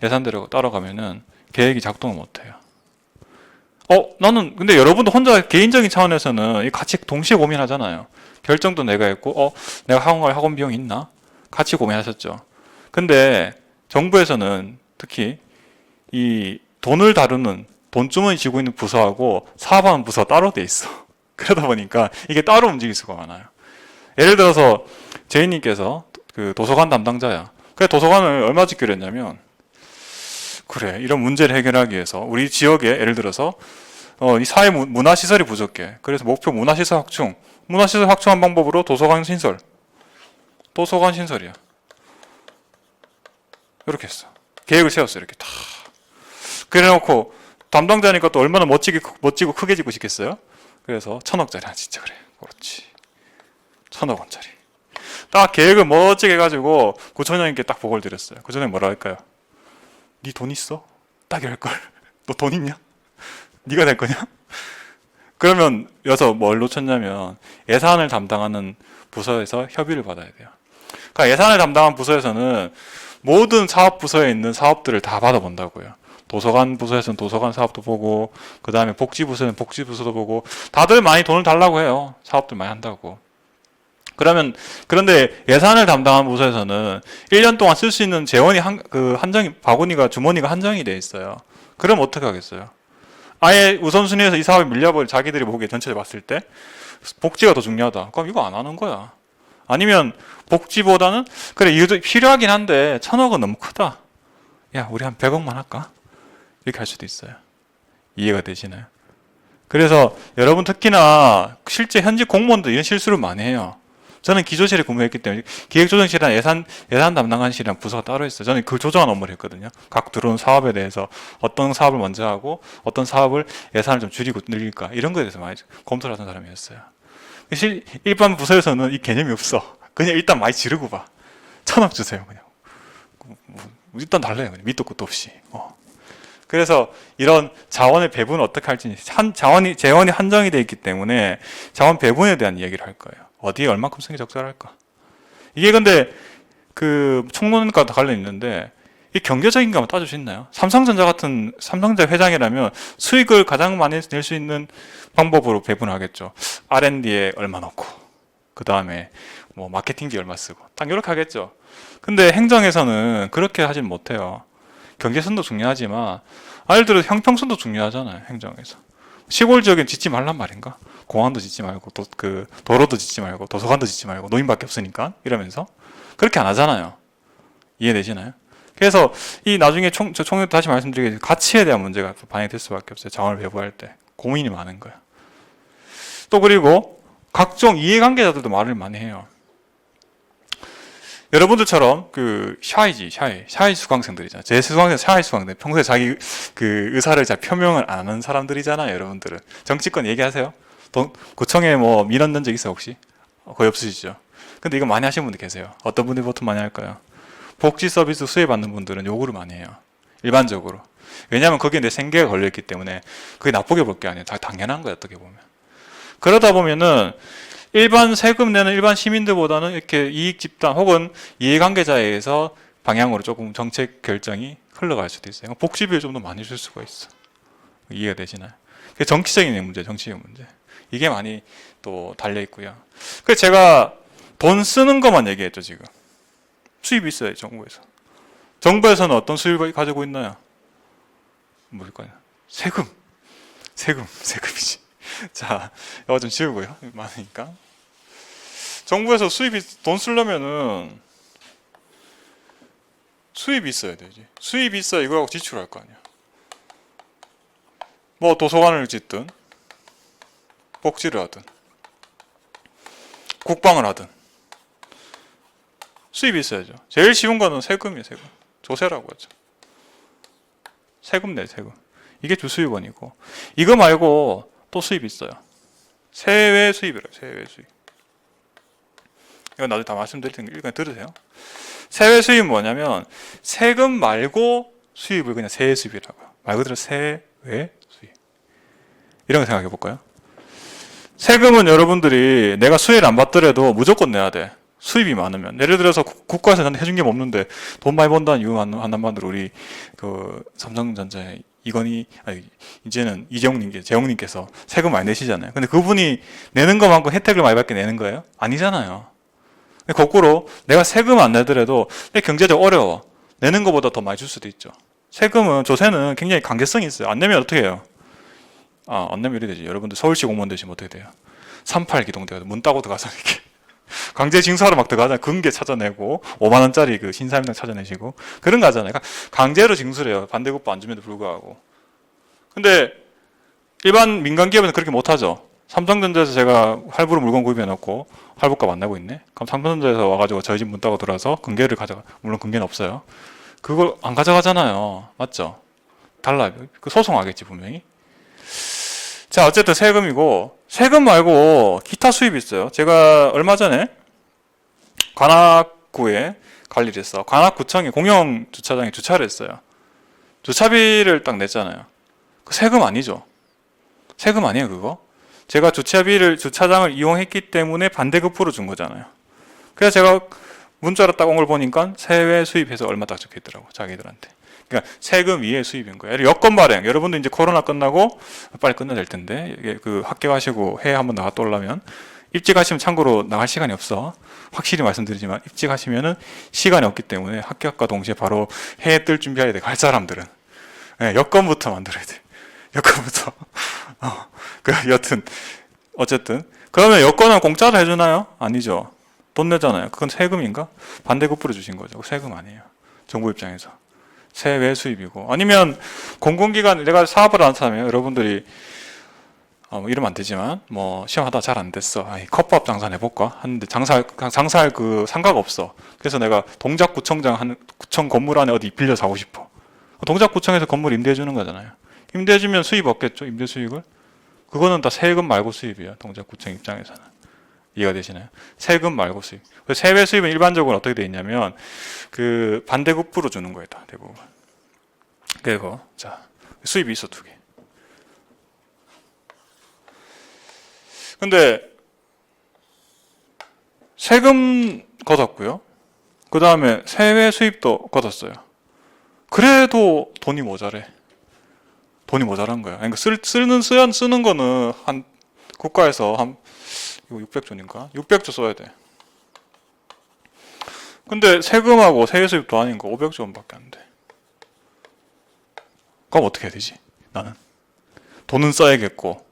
예산대로 따라가면은 계획이 작동을 못 해요. 나는 근데 여러분도 혼자 개인적인 차원에서는 같이 동시에 고민하잖아요. 결정도 내가 했고, 내가 학원 비용이 있나? 같이 고민하셨죠. 근데 정부에서는 특히 이 돈을 다루는 돈주머니 쥐고 있는 부서하고 사업하는 부서가 따로 돼 있어. 그러다 보니까 이게 따로 움직일 수가 많아요. 예를 들어서 제이님께서 그 도서관 담당자야. 그래 도서관을 얼마 짓기로 했냐면, 그래 이런 문제를 해결하기 위해서 우리 지역에 예를 들어서 이 사회 문화시설이 부족해. 그래서 목표 문화시설 확충. 문화시설 확충한 방법으로 도서관 신설이야. 이렇게 했어. 계획을 세웠어. 이렇게 다. 그래놓고 담당자니까 또 얼마나 멋지고 크게 짓고 싶겠어요? 그래서 1,000억짜리 하나 진짜 그래. 그렇지. 1,000억 원짜리. 딱 계획을 멋지게 해가지고 구청장님께 딱 보고를 드렸어요. 구청장님 뭐라 할까요? 니 돈 있어? 딱 이럴걸. 너 돈 있냐? 니가 낼 거냐? 그러면 여기서 뭘 놓쳤냐면 예산을 담당하는 부서에서 협의를 받아야 돼요. 그러니까 예산을 담당한 부서에서는 모든 사업 부서에 있는 사업들을 다 받아본다고요. 도서관 부서에서는 도서관 사업도 보고, 그 다음에 복지부서는 복지부서도 보고, 다들 많이 돈을 달라고 해요. 사업들 많이 한다고. 그런데 예산을 담당한 부서에서는 1년 동안 쓸 수 있는 재원이 바구니가, 주머니가 한정이 돼 있어요. 그럼 어떻게 하겠어요? 아예 우선순위에서 이 사업이 밀려버릴, 자기들이 보기에 전체를 봤을 때 복지가 더 중요하다. 그럼 이거 안 하는 거야. 아니면 복지보다는 그래 이거 필요하긴 한데 1,000억은 너무 크다. 야 우리 한 100억만 할까? 이렇게 할 수도 있어요. 이해가 되시나요? 그래서 여러분 특히나 실제 현직 공무원도 이런 실수를 많이 해요. 저는 기조실에 근무했기 때문에 기획조정실이랑 예산 담당관실이랑 부서가 따로 있어요. 저는 그 조정한 업무를 했거든요. 각 들어온 사업에 대해서 어떤 사업을 먼저 하고 어떤 사업을 예산을 좀 줄이고 늘릴까 이런 거에 대해서 많이 검토를 하던 사람이었어요. 일반 부서에서는 이 개념이 없어. 그냥 일단 많이 지르고 봐. 1,000억 주세요. 그냥 일단 달래요. 그냥 밑도 끝도 없이. 그래서 이런 자원의 배분을 어떻게 할지 재원이 한정이 되어 있기 때문에 자원 배분에 대한 이야기를 할 거예요. 어디에 얼마큼 쓰는 게 적절할까? 이게 근데 그 총론과 관련 있는데 이 경제적인가 한번 따질 수 있나요? 삼성전자 회장이라면 수익을 가장 많이 낼 수 있는 방법으로 배분하겠죠. R&D에 얼마 넣고 그 다음에 뭐 마케팅비 얼마 쓰고 딱 이렇게 하겠죠. 근데 행정에서는 그렇게 하진 못해요. 경제선도 중요하지만 예를 들어 형평성도 중요하잖아요. 행정에서 시골 지역엔 짓지 말란 말인가? 공항도 짓지 말고 도로도 짓지 말고 도서관도 짓지 말고 노인밖에 없으니까 이러면서 그렇게 안 하잖아요. 이해되시나요? 그래서 이 나중에 총회 다시 말씀드리겠지만 가치에 대한 문제가 반영될 수밖에 없어요. 자원을 배분할 때 고민이 많은 거예요. 또 그리고 각종 이해관계자들도 말을 많이 해요. 여러분들처럼 샤이 수강생들이잖아요. 제 수강생 샤이 수강생 평소에 자기 그 의사를 잘 표명을 안 하는 사람들이잖아요. 여러분들은 정치권 얘기하세요. 구청에 뭐 민원 낸 적 있어요 혹시? 거의 없으시죠. 근데 이거 많이 하시는 분들 계세요. 어떤 분들이 보통 많이 할까요? 복지 서비스 수혜 받는 분들은 요구를 많이 해요. 일반적으로. 왜냐하면 거기에 내 생계가 걸려있기 때문에 그게 나쁘게 볼 게 아니에요. 다 당연한 거예요. 어떻게 보면. 그러다 보면은 일반 세금 내는 일반 시민들보다는 이렇게 이익 집단 혹은 이해관계자에 의해서 방향으로 조금 정책 결정이 흘러갈 수도 있어요. 복지비를 좀 더 많이 줄 수가 있어. 이해가 되시나요? 그게 정치적인 문제, 정치적 문제. 이게 많이 또 달려 있고요. 그래서 제가 돈 쓰는 것만 얘기했죠 지금. 수입이 있어요 정부에서. 정부에서는 어떤 수입을 가지고 있나요? 뭘까요? 세금이지. 자, 이거 좀 지우고요. 많으니까. 정부에서 돈 쓰려면은 수입이 있어야 되지. 수입이 있어야 이거하고 지출할 거 아니야. 뭐 도서관을 짓든 복지를 하든 국방을 하든 수입이 있어야죠. 제일 쉬운 거는 세금이에요. 세금. 조세라고 하죠. 세금 내 세금. 이게 주수입원이고, 이거 말고 또 수입이 있어요. 세외 수입이래요. 세외 수입. 이건 나중에 다 말씀드릴 테니까 그냥 들으세요. 세외 수입은 뭐냐면 세금 말고 수입을 그냥 세외 수입이라고요. 말 그대로 세외 수입. 이런 거 생각해 볼까요? 세금은 여러분들이 내가 수혜를 안 받더라도 무조건 내야 돼. 수입이 많으면. 예를 들어서 국가에서 나한테 해준 게 없는데 돈 많이 번다는 이유 한마디로 우리 그 삼성전자의 이제는 재영님께서 세금 많이 내시잖아요. 근데 그분이 내는 것만큼 혜택을 많이 받게 내는 거예요? 아니잖아요. 거꾸로 내가 세금 안 내더라도 내 경제적 어려워. 내는 것보다 더 많이 줄 수도 있죠. 세금은, 조세는 굉장히 강제성이 있어요. 안 내면 어떻게 해요? 안 내면 이래 되지. 여러분들 서울시 공무원 되시면 어떻게 돼요? 38 기동대가 문 따고 들어가서 이렇게 강제 징수하러 막 들어가잖아요. 금괴 찾아내고 5만 원짜리 그 신사임당 찾아내시고 그런 거 하잖아요. 강제로 징수를 해요. 반대급부 안 줌에도 불구하고. 근데 일반 민간 기업은 그렇게 못 하죠. 삼성전자에서 제가 할부로 물건 구입해 놓고 할부값 안 내고 있네. 그럼 삼성전자에서 와가지고 저희 집 문 따고 들어와서 금괴를 가져가. 물론 금괴는 없어요. 그걸 안 가져가잖아요. 맞죠? 달라요. 그 소송하겠지 분명히. 자, 어쨌든 세금이고, 세금 말고 기타 수입이 있어요. 제가 얼마 전에 관악구에 갈 일이 있어. 관악구청에 공영 주차장에 주차를 했어요. 주차비를 딱 냈잖아요. 그 세금 아니죠? 세금 아니에요, 그거? 제가 주차장을 이용했기 때문에 반대급부로 준 거잖아요. 그래서 제가 문자로 딱 온 걸 보니까 세외 수입해서 얼마 딱 적혀 있더라고, 자기들한테. 그러니까 세금 위에 수입인 거예요. 여권 발행. 여러분도 이제 코로나 끝나고 빨리 끝내야 될 텐데, 이게 그 합격하시고 해외 한번 나갔다 오려면, 입직하시면 참고로 나갈 시간이 없어. 확실히 말씀드리지만 입직하시면은 시간이 없기 때문에 합격과 동시에 바로 해외 뜰 준비해야 돼. 갈 사람들은. 네, 여권부터 만들어야 돼. 여권부터. 여튼 어쨌든 그러면 여권은 공짜로 해주나요? 아니죠. 돈 내잖아요. 그건 세금인가? 반대급부로 주신 거죠. 세금 아니에요. 정부 입장에서. 세외 수입이고. 아니면 공공기관, 내가 사업을 하는 사람이에요. 여러분들이 뭐 이러면 안 되지만 뭐 시험하다 잘 안 됐어. 컵밥 장사 해볼까? 하는데 장사할 그 상가가 없어. 그래서 내가 구청 건물 안에 어디 빌려 사고 싶어. 동작구청에서 건물 임대해 주는 거잖아요. 임대해 주면 수입 없겠죠? 임대 수익을? 그거는 다 세금 말고 수입이에요. 동작구청 입장에서는. 이해가 되시나요? 세금 말고 수입. 세외 수입은 일반적으로 어떻게 돼 있냐면 그 반대급부로 주는 거예요. 다 대부분. 그리고 자, 수입이 있어 두 개. 근데 세금 걷었고요. 그 다음에 세외 수입도 걷었어요. 그래도 돈이 모자래. 돈이 모자란 거야. 그러니까 쓰는 거는 한 국가에서 한 이거 600조인가? 600조 써야 돼. 근데 세금하고 세외 수입도 아닌 거 500조 원밖에 안 돼. 그럼 어떻게 해야 되지? 나는 돈은 써야겠고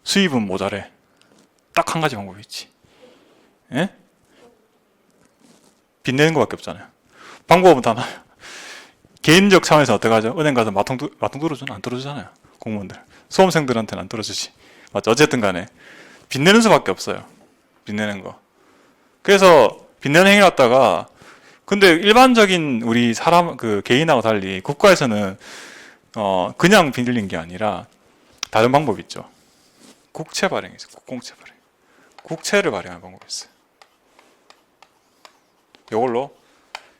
수입은 모자래. 딱 한 가지 방법이 있지. 예? 빚 내는 거밖에 없잖아요. 방법은 다 나요. 개인적 차원에서 어떻게 하죠? 은행 가서 마통 뚫어주나? 안 뚫어주잖아요. 공무원들. 수험생들한테는 안 뚫어주지. 맞죠? 어쨌든 간에 빚 내는 수밖에 없어요. 빚 내는 거. 그래서 빚 내는 행위를 갖다가 근데 일반적인 우리 사람 그 개인하고 달리 국가에서는 그냥 빚 늘린 게 아니라 다른 방법이 있죠. 국채 발행이 있어요. 국공채 발행. 국채를 발행하는 방법이 있어요. 이걸로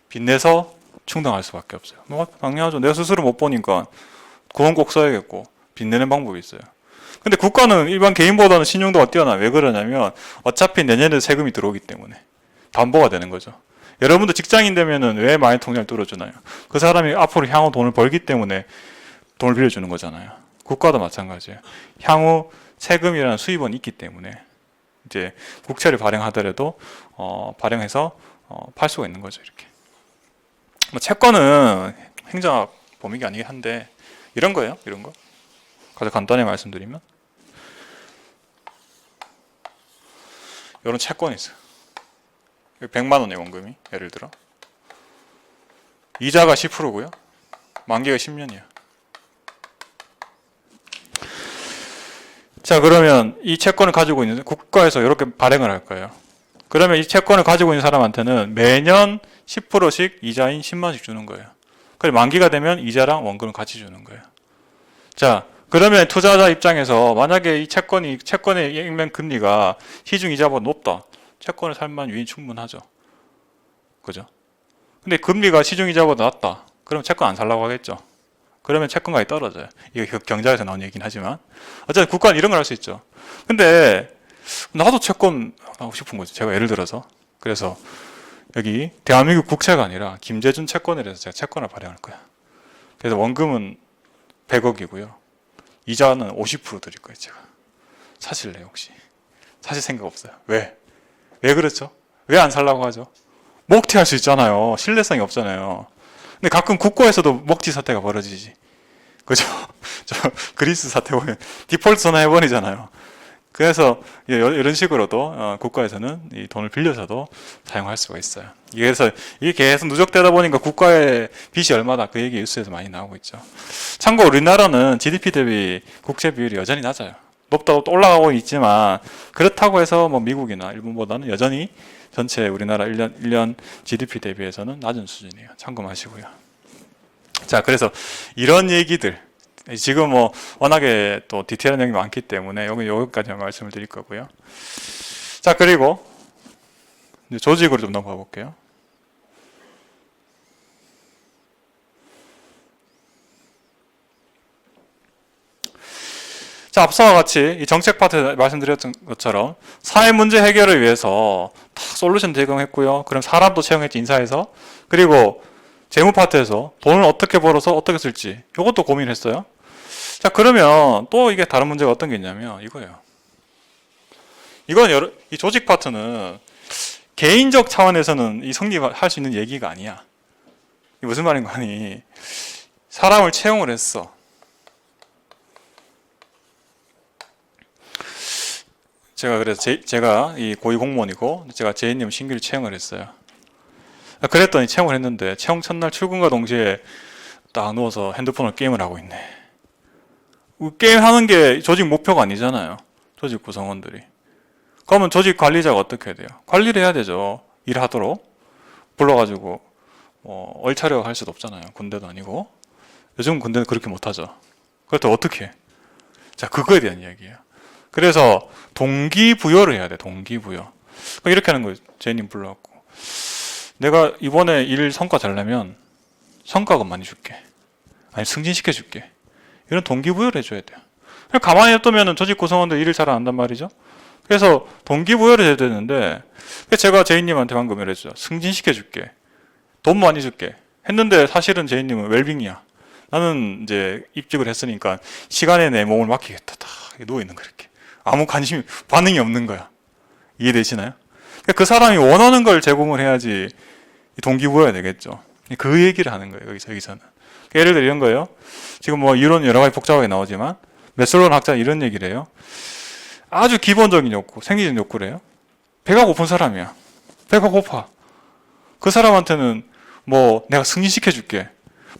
빚내서 충당할 수밖에 없어요. 뭐 당연하죠. 내가 스스로 못 보니까 그건 꼭 써야겠고 빚내는 방법이 있어요. 근데 국가는 일반 개인보다는 신용도가 뛰어나. 왜 그러냐면 어차피 내년에 세금이 들어오기 때문에 담보가 되는 거죠. 여러분도 직장인 되면은 왜 마의 통장을 뚫어주나요? 그 사람이 앞으로 향후 돈을 벌기 때문에 돈을 빌려주는 거잖아요. 국가도 마찬가지예요. 향후 세금이라는 수입원이 있기 때문에 이제 국채를 발행하더라도 발행해서 팔 수가 있는 거죠. 이렇게. 뭐 채권은 행정학 범위가 아니긴 한데 이런 거예요. 이런 거. 가장 간단히 말씀드리면 이런 채권이 있어요. 100만 원의 원금이 예를 들어 이자가 10%고요. 만기가 10년이야. 자, 그러면 이 채권을 가지고 있는 국가에서 이렇게 발행을 할 거예요. 그러면 이 채권을 가지고 있는 사람한테는 매년 10%씩 이자인 10만씩 주는 거예요. 그리고 만기가 되면 이자랑 원금을 같이 주는 거예요. 자, 그러면 투자자 입장에서 만약에 이 채권의 액면 금리가 시중 이자보다 높다. 채권을 살 만한 유인이 충분하죠. 그죠? 근데 금리가 시중 이자보다 낮다. 그럼 채권 안 살라고 하겠죠. 그러면 채권 가격이 떨어져요. 이게 경제에서 나온 얘기긴 하지만 어쨌든 국가는 이런 걸 할 수 있죠. 근데 나도 채권 하고 싶은 거죠. 제가 예를 들어서 그래서 여기 대한민국 국채가 아니라 김재준 채권을 해서 제가 채권을 발행할 거야. 그래서 원금은 100억이고요. 이자는 50% 드릴 거예요. 제가 사실래요 혹시? 사실 생각 없어요. 왜? 왜 그렇죠? 왜 안 살라고 하죠? 먹튀할 수 있잖아요. 신뢰성이 없잖아요. 근데 가끔 국고에서도 먹튀 사태가 벌어지지. 그죠? 저 그리스 사태 보면 디폴트 선언해버리잖아요. 그래서 이런 식으로도 국가에서는 이 돈을 빌려서도 사용할 수가 있어요. 그래서 이게 계속 누적되다 보니까 국가의 빚이 얼마다 그 얘기 뉴스에서 많이 나오고 있죠. 참고로 우리나라는 GDP 대비 국채 비율이 여전히 낮아요. 높다고 또 올라가고 있지만 그렇다고 해서 뭐 미국이나 일본보다는 여전히 전체 우리나라 1년 GDP 대비해서는 낮은 수준이에요. 참고하시고요. 자, 그래서 이런 얘기들 지금 뭐 워낙에 또 디테일한 내용이 많기 때문에 여기까지만 말씀을 드릴 거고요. 자, 그리고 이제 조직으로 좀 넘어가 볼게요. 자, 앞서와 같이 이 정책 파트 말씀드렸던 것처럼 사회 문제 해결을 위해서 다 솔루션 제공했고요. 그럼 사람도 채용했지, 인사해서. 그리고 재무 파트에서 돈을 어떻게 벌어서 어떻게 쓸지 이것도 고민했어요. 자, 그러면 또 이게 다른 문제가 어떤 게 있냐면 이거예요. 이건 이 조직 파트는 개인적 차원에서는 이 성립할 수 있는 얘기가 아니야. 이게 무슨 말인가 하니 사람을 채용을 했어. 제가 그래서 제가 이 고위 공무원이고 제가 제이님 신규를 채용을 했어요. 그랬더니 채용을 했는데 채용 첫날 출근과 동시에 딱 누워서 핸드폰을 게임을 하고 있네. 게임하는 게 조직 목표가 아니잖아요. 조직 구성원들이. 그러면 조직 관리자가 어떻게 해야 돼요? 관리를 해야 되죠. 일하도록. 불러가지고 얼차려 할 수도 없잖아요. 군대도 아니고. 요즘 군대는 그렇게 못하죠. 그렇다고 어떻게 해? 자, 그거에 대한 이야기예요. 그래서 동기부여를 해야 돼. 동기부여. 이렇게 하는 거예요. 제이님 불러갖고 내가 이번에 일 성과 잘 내면 성과금 많이 줄게. 아니 승진시켜 줄게. 이런 동기부여를 해줘야 돼요. 가만히 놔두면 조직 구성원들 일을 잘 안 한단 말이죠. 그래서 동기부여를 해야 되는데 제가 제이님한테 방금 이랬죠. 승진시켜 줄게. 돈 많이 줄게. 했는데 사실은 제이님은 웰빙이야. 나는 이제 입직을 했으니까 시간에 내 몸을 맡기겠다. 다 누워있는 거 이렇게. 아무 반응이 없는 거야. 이해되시나요? 그 사람이 원하는 걸 제공을 해야지 동기부여가 되겠죠. 그 얘기를 하는 거예요. 여기서는. 예를 들어 이런 거예요. 지금 뭐 이론 여러 가지 복잡하게 나오지만 메슬로우 학자는 이런 얘기를 해요. 아주 기본적인 욕구, 생리적 욕구래요. 배가 고픈 사람이야. 배가 고파. 그 사람한테는 뭐 내가 승진시켜 줄게.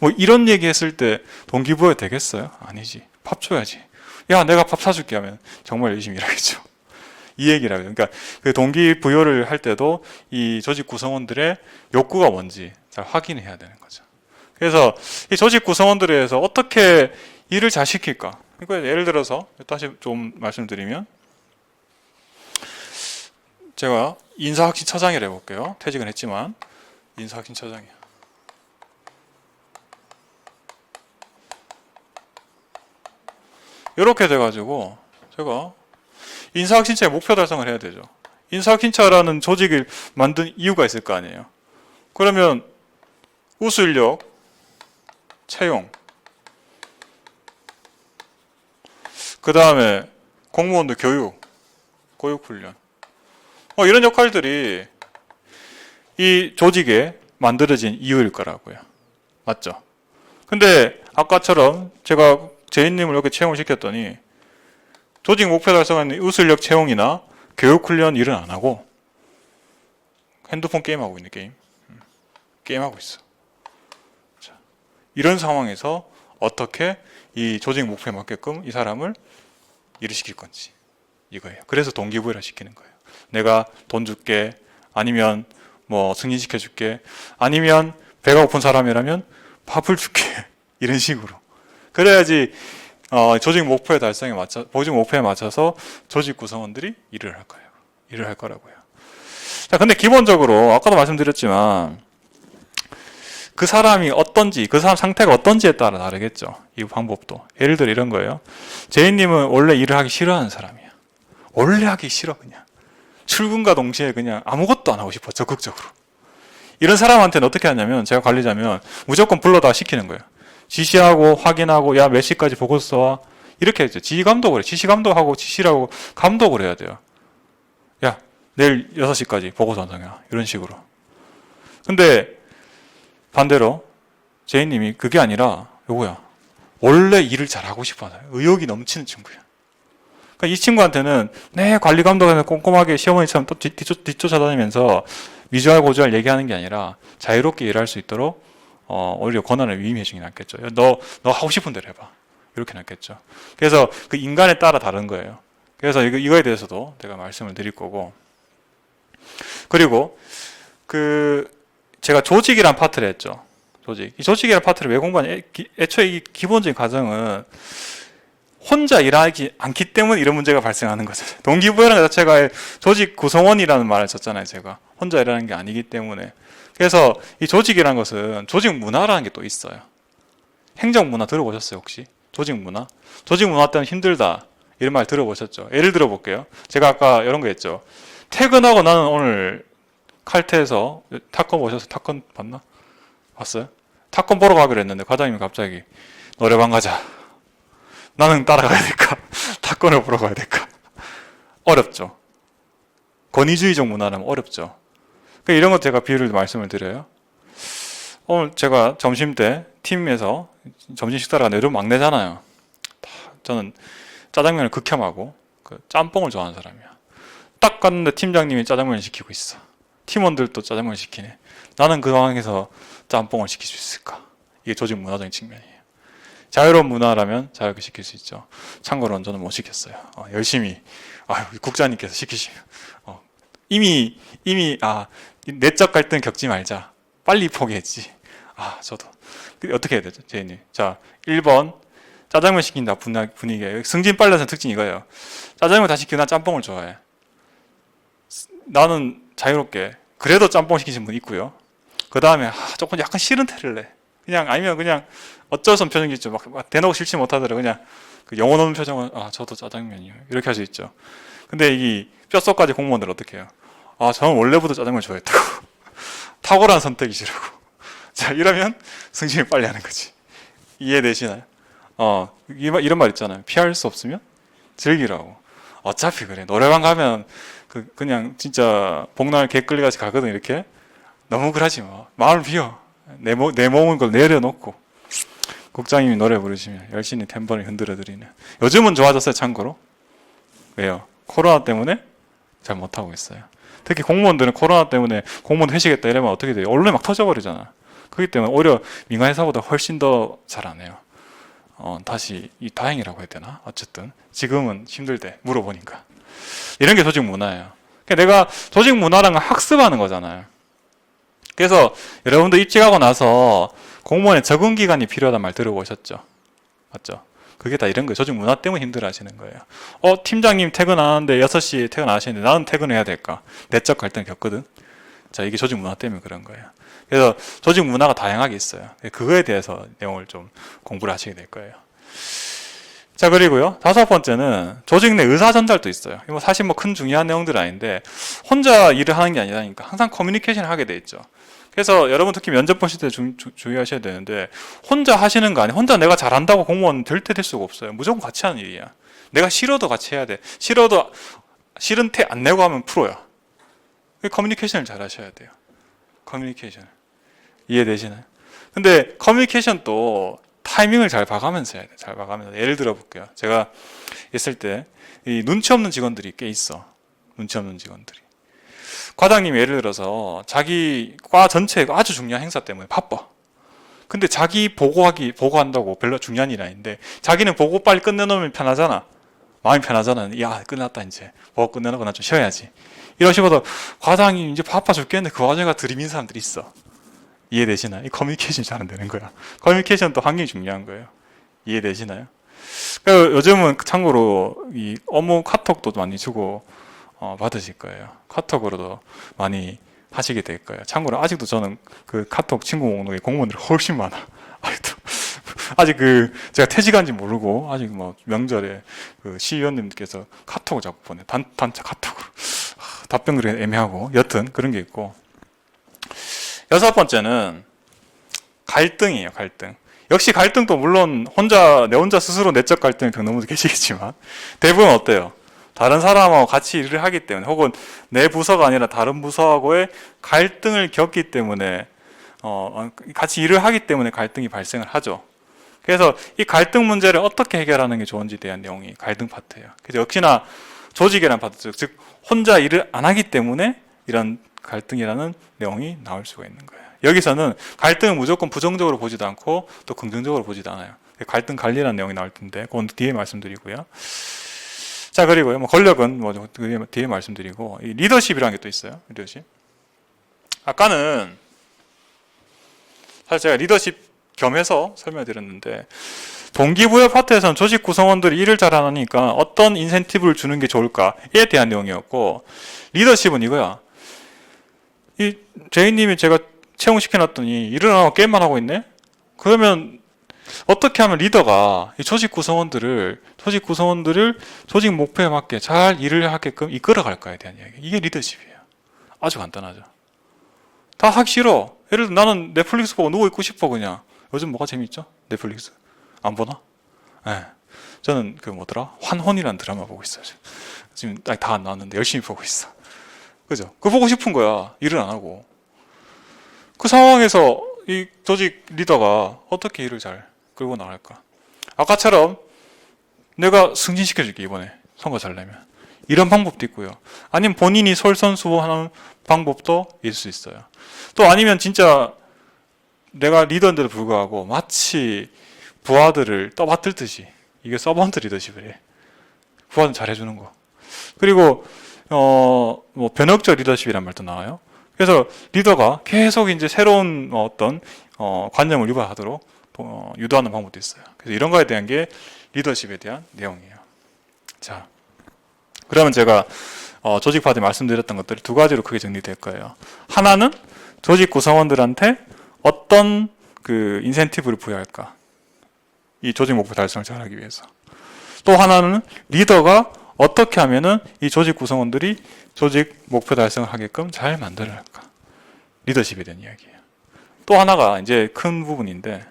뭐 이런 얘기 했을 때 동기부여 되겠어요? 아니지. 밥 줘야지. 야, 내가 밥 사줄게 하면 정말 열심히 일하겠죠. 이 얘기라고요. 그러니까 그 동기부여를 할 때도 이 조직 구성원들의 욕구가 뭔지 잘 확인해야 되는 거죠. 그래서 이 조직 구성원들에 의해서 어떻게 일을 잘 시킬까? 그러니까 예를 들어서 다시 좀 말씀드리면 제가 인사혁신처장이라 해볼게요. 퇴직은 했지만 인사혁신처장이야. 이렇게 돼가지고 제가 인사혁신처의 목표 달성을 해야 되죠. 인사혁신처라는 조직을 만든 이유가 있을 거 아니에요. 그러면 우수인력 채용, 그 다음에 공무원들 교육훈련, 이런 역할들이 이 조직에 만들어진 이유일 거라고요. 맞죠? 근데 아까처럼 제가 제인님을 이렇게 채용을 시켰더니 조직 목표 달성하는 우수인력 채용이나 교육훈련 일은 안 하고 핸드폰 게임하고 있는 게임하고 있어. 자, 이런 상황에서 어떻게 이 조직 목표에 맞게끔 이 사람을 일을 시킬 건지 이거예요. 그래서 동기부여를 시키는 거예요. 내가 돈 줄게, 아니면 뭐 승진시켜 줄게, 아니면 배가 고픈 사람이라면 밥을 줄게 이런 식으로. 그래야지 조직 목표에 맞춰서 조직 구성원들이 일을 할 거예요. 일을 할 거라고요. 자, 근데 기본적으로 아까도 말씀드렸지만 그 사람이 어떤지, 그 사람 상태가 어떤지에 따라 다르겠죠. 이 방법도. 예를 들어 이런 거예요. 제이님은 원래 일을 하기 싫어하는 사람이야. 원래 하기 싫어, 그냥. 출근과 동시에 그냥 아무것도 안 하고 싶어, 적극적으로. 이런 사람한테는 어떻게 하냐면, 제가 관리자면 무조건 불러다 시키는 거예요. 지시하고 확인하고, 야, 몇 시까지 보고서 써와. 이렇게 했죠. 지시 감독을 해요. 지시 감독하고 지시라고 감독을 해야 돼요. 야, 내일 6시까지 보고서 완성해라. 이런 식으로. 근데 반대로 제이님이 그게 아니라 요거야. 원래 일을 잘하고 싶어하는 의욕이 넘치는 친구야. 그러니까 이 친구한테는 내 관리 감독에서 꼼꼼하게 시어머니처럼 또 뒤쫓아다니면서 미주알 고주알 얘기하는 게 아니라 자유롭게 일할 수 있도록 오히려 권한을 위임해 주는 게 낫겠죠. 너 하고 싶은 대로 해봐. 이렇게 낫겠죠. 그래서 그 인간에 따라 다른 거예요. 그래서 이거에 대해서도 제가 말씀을 드릴 거고. 그리고 제가 조직이란 파트를 했죠. 이 조직이란 파트를 왜 공부하냐? 애초에 이 기본적인 과정은 혼자 일하지 않기 때문에 이런 문제가 발생하는 거죠. 동기부여라는 것 자체가 조직 구성원이라는 말을 썼잖아요. 제가 혼자 일하는 게 아니기 때문에. 그래서 이 조직이라는 것은 조직 문화라는 게 또 있어요. 행정 문화 들어보셨어요, 혹시? 조직 문화? 조직 문화 때문에 힘들다, 이런 말 들어보셨죠? 예를 들어 볼게요. 제가 아까 이런 거 했죠. 퇴근하고 나는 오늘 칼퇴해서 탑건 보셔서 탑건 봤나? 봤어요? 탑건 보러 가기로 했는데 과장님이 갑자기 노래방 가자. 나는 따라가야 될까? 탑건을 보러 가야 될까? 어렵죠. 권위주의적 문화라면 어렵죠. 그러니까 이런 것 제가 비유를 말씀을 드려요. 오늘 제가 점심 때 팀에서 점심 식사를 하는데 여러분 막내잖아요. 저는 짜장면을 극혐하고 짬뽕을 좋아하는 사람이야. 딱 갔는데 팀장님이 짜장면을 시키고 있어. 팀원들도 짜장면을 시키네. 나는 그 상황에서 짬뽕을 시킬 수 있을까? 이게 조직 문화적인 측면이에요. 자유로운 문화라면 자유롭게 시킬 수 있죠. 참고로 저는 못 시켰어요. 열심히 국장님께서 시키시면 이미 내적 갈등 겪지 말자. 빨리 포기했지. 저도 어떻게 해야 되죠, 제이님? 자, 1번 짜장면 시킨다 분위기에 승진 빨라서 특징이 이거예요. 짜장면 다 시키고 난 짬뽕을 좋아해. 나는 자유롭게 그래도 짬뽕 시키신 분 있고요. 그 다음에 조금 약간 싫은 태를 내. 아니면 그냥 어쩔 수 없는 표정이 있죠. 막 대놓고 싫지 못하더라도 그냥 그 영혼 없는 표정은 저도 짜장면이요. 이렇게 할 수 있죠. 근데 이 뼛속까지 공무원들 어떻게 해요? 저는 원래부터 짜장면 좋아했다고. 탁월한 선택이시라고. 자, 이러면 승진을 빨리 하는 거지. 이해되시나요? 이런 말 있잖아요. 피할 수 없으면 즐기라고. 어차피 그래. 노래방 가면 그냥 진짜 복날 개끌리같이 가거든. 이렇게 너무 그러지 마. 마음을 비워. 내 몸은 걸 내려놓고 국장님이 노래 부르시면 열심히 템포를 흔들어 드리는. 요즘은 좋아졌어요, 참고로. 왜요? 코로나 때문에 잘 못하고 있어요. 특히 공무원들은 코로나 때문에 공무원 회식했다 이러면 어떻게 돼요? 언론에 막 터져버리잖아. 그렇기 때문에 오히려 민간 회사보다 훨씬 더 잘 안 해요. 다시 다행이라고 해야 되나? 어쨌든 지금은 힘들대, 물어보니까. 이런 게 조직 문화예요. 그러니까 내가 조직 문화라는 건 학습하는 거잖아요. 그래서 여러분도 입직하고 나서 공무원의 적응 기간이 필요하다는 말 들어보셨죠? 맞죠? 그게 다 이런 거예요. 조직 문화 때문에 힘들어 하시는 거예요. 팀장님 퇴근하는데 6시에 퇴근하시는데 나는 퇴근해야 될까? 내적 갈등 겪거든. 자, 이게 조직 문화 때문에 그런 거예요. 그래서 조직 문화가 다양하게 있어요. 그거에 대해서 내용을 좀 공부를 하시게 될 거예요. 자, 그리고요. 5번째는 조직 내 의사 전달도 있어요. 사실 큰 중요한 내용들은 아닌데 혼자 일을 하는 게 아니라니까 항상 커뮤니케이션을 하게 돼 있죠. 그래서 여러분 특히 면접 보실 때 주의하셔야 되는데 혼자 하시는 거 아니에요. 혼자 내가 잘한다고 공무원 될 수가 없어요. 무조건 같이 하는 일이야. 내가 싫어도 같이 해야 돼. 싫은 태 안 내고 하면 프로야. 커뮤니케이션을 잘 하셔야 돼요. 커뮤니케이션. 이해되시나요? 근데 커뮤니케이션도 타이밍을 잘 봐가면서 해야 돼. 잘 봐가면서. 예를 들어 볼게요. 제가 있을 때 이 눈치 없는 직원들이 꽤 있어. 눈치 없는 직원들이. 과장님이 예를 들어서 자기 과 전체에 아주 중요한 행사 때문에 바빠. 근데 자기 보고한다고 별로 중요한 일 아닌데 자기는 보고 빨리 끝내놓으면 편하잖아. 마음이 편하잖아요. 야, 끝났다 이제. 끝내놓고 나 좀 쉬어야지. 이러시고도 과장이 이제 바빠 죽겠는데 그 와중에 들이민 사람들이 있어. 이해되시나요? 이 커뮤니케이션이 잘 안 되는 거야. 커뮤니케이션 또 환경이 중요한 거예요. 이해되시나요? 요즘은 참고로 이 업무 카톡도 많이 주고 받으실 거예요. 카톡으로도 많이 하시게 될 거예요. 참고로 아직도 저는 그 카톡 친구 목록에 공무원들이 훨씬 많아. 아직 제가 퇴직한지 모르고 아직 뭐 명절에 그 시의원님께서 카톡을 자꾸 보내. 단체 카톡으로. 답변 그리 애매하고 여튼 그런 게 있고. 여섯 번째는 갈등이에요. 갈등. 역시 갈등도 물론 내 혼자 스스로 내적 갈등이 경험도 계시겠지만 대부분 어때요? 다른 사람하고 같이 일을 하기 때문에 혹은 내 부서가 아니라 다른 부서하고의 갈등을 겪기 때문에 같이 일을 하기 때문에 갈등이 발생을 하죠. 그래서 이 갈등 문제를 어떻게 해결하는 게 좋은지에 대한 내용이 갈등 파트예요. 그래서 역시나 조직이라는 파트, 즉 혼자 일을 안 하기 때문에 이런 갈등이라는 내용이 나올 수가 있는 거예요. 여기서는 갈등을 무조건 부정적으로 보지도 않고 또 긍정적으로 보지도 않아요. 갈등 관리라는 내용이 나올 텐데 그건 뒤에 말씀드리고요. 자, 그리고요, 권력은 뒤에 말씀드리고, 이 리더십이라는 게 또 있어요. 리더십. 아까는 사실 제가 리더십 겸해서 설명드렸는데, 동기부여 파트에서는 조직 구성원들이 일을 잘하니까 어떤 인센티브를 주는 게 좋을까에 대한 내용이었고, 리더십은 이거야. 이 제이님이 제가 채용시켜놨더니 일을 안 하고 게임만 하고 있네? 그러면 어떻게 하면 리더가 이 조직 구성원들을 조직 목표에 맞게 잘 일을 하게끔 이끌어갈까에 대한 이야기. 이게 리더십이에요. 아주 간단하죠. 다 하기 싫어. 예를 들어 나는 넷플릭스 보고 누워 있고 싶어 그냥. 요즘 뭐가 재밌죠? 넷플릭스 안 보나? 네. 저는 환혼이라는 드라마 보고 있어요. 지금 다 안 나왔는데 열심히 보고 있어. 그죠? 그거 보고 싶은 거야. 일을 안 하고. 그 상황에서 이 조직 리더가 어떻게 일을 잘 끌고 나갈까? 아까처럼 내가 승진시켜줄게 이번에 선거 잘 내면. 이런 방법도 있고요. 아니면 본인이 솔선수범하는 방법도 있을 수 있어요. 또 아니면 진짜 내가 리더인데도 불구하고 마치 부하들을 떠받들듯이 이게 서번트 리더십이래. 부하는 잘해주는 거. 그리고 변혁적 리더십이란 말도 나와요. 그래서 리더가 계속 이제 새로운 어떤 관념을 유발하도록 유도하는 방법도 있어요. 그래서 이런 거에 대한 게 리더십에 대한 내용이에요. 자, 그러면 제가 조직 파트에 말씀드렸던 것들이 두 가지로 크게 정리될 거예요. 하나는 조직 구성원들한테 어떤 인센티브를 부여할까? 이 조직 목표 달성을 잘하기 위해서. 또 하나는 리더가 어떻게 하면은 이 조직 구성원들이 조직 목표 달성을 하게끔 잘 만들어 할까? 리더십에 대한 이야기예요. 또 하나가 이제 큰 부분인데,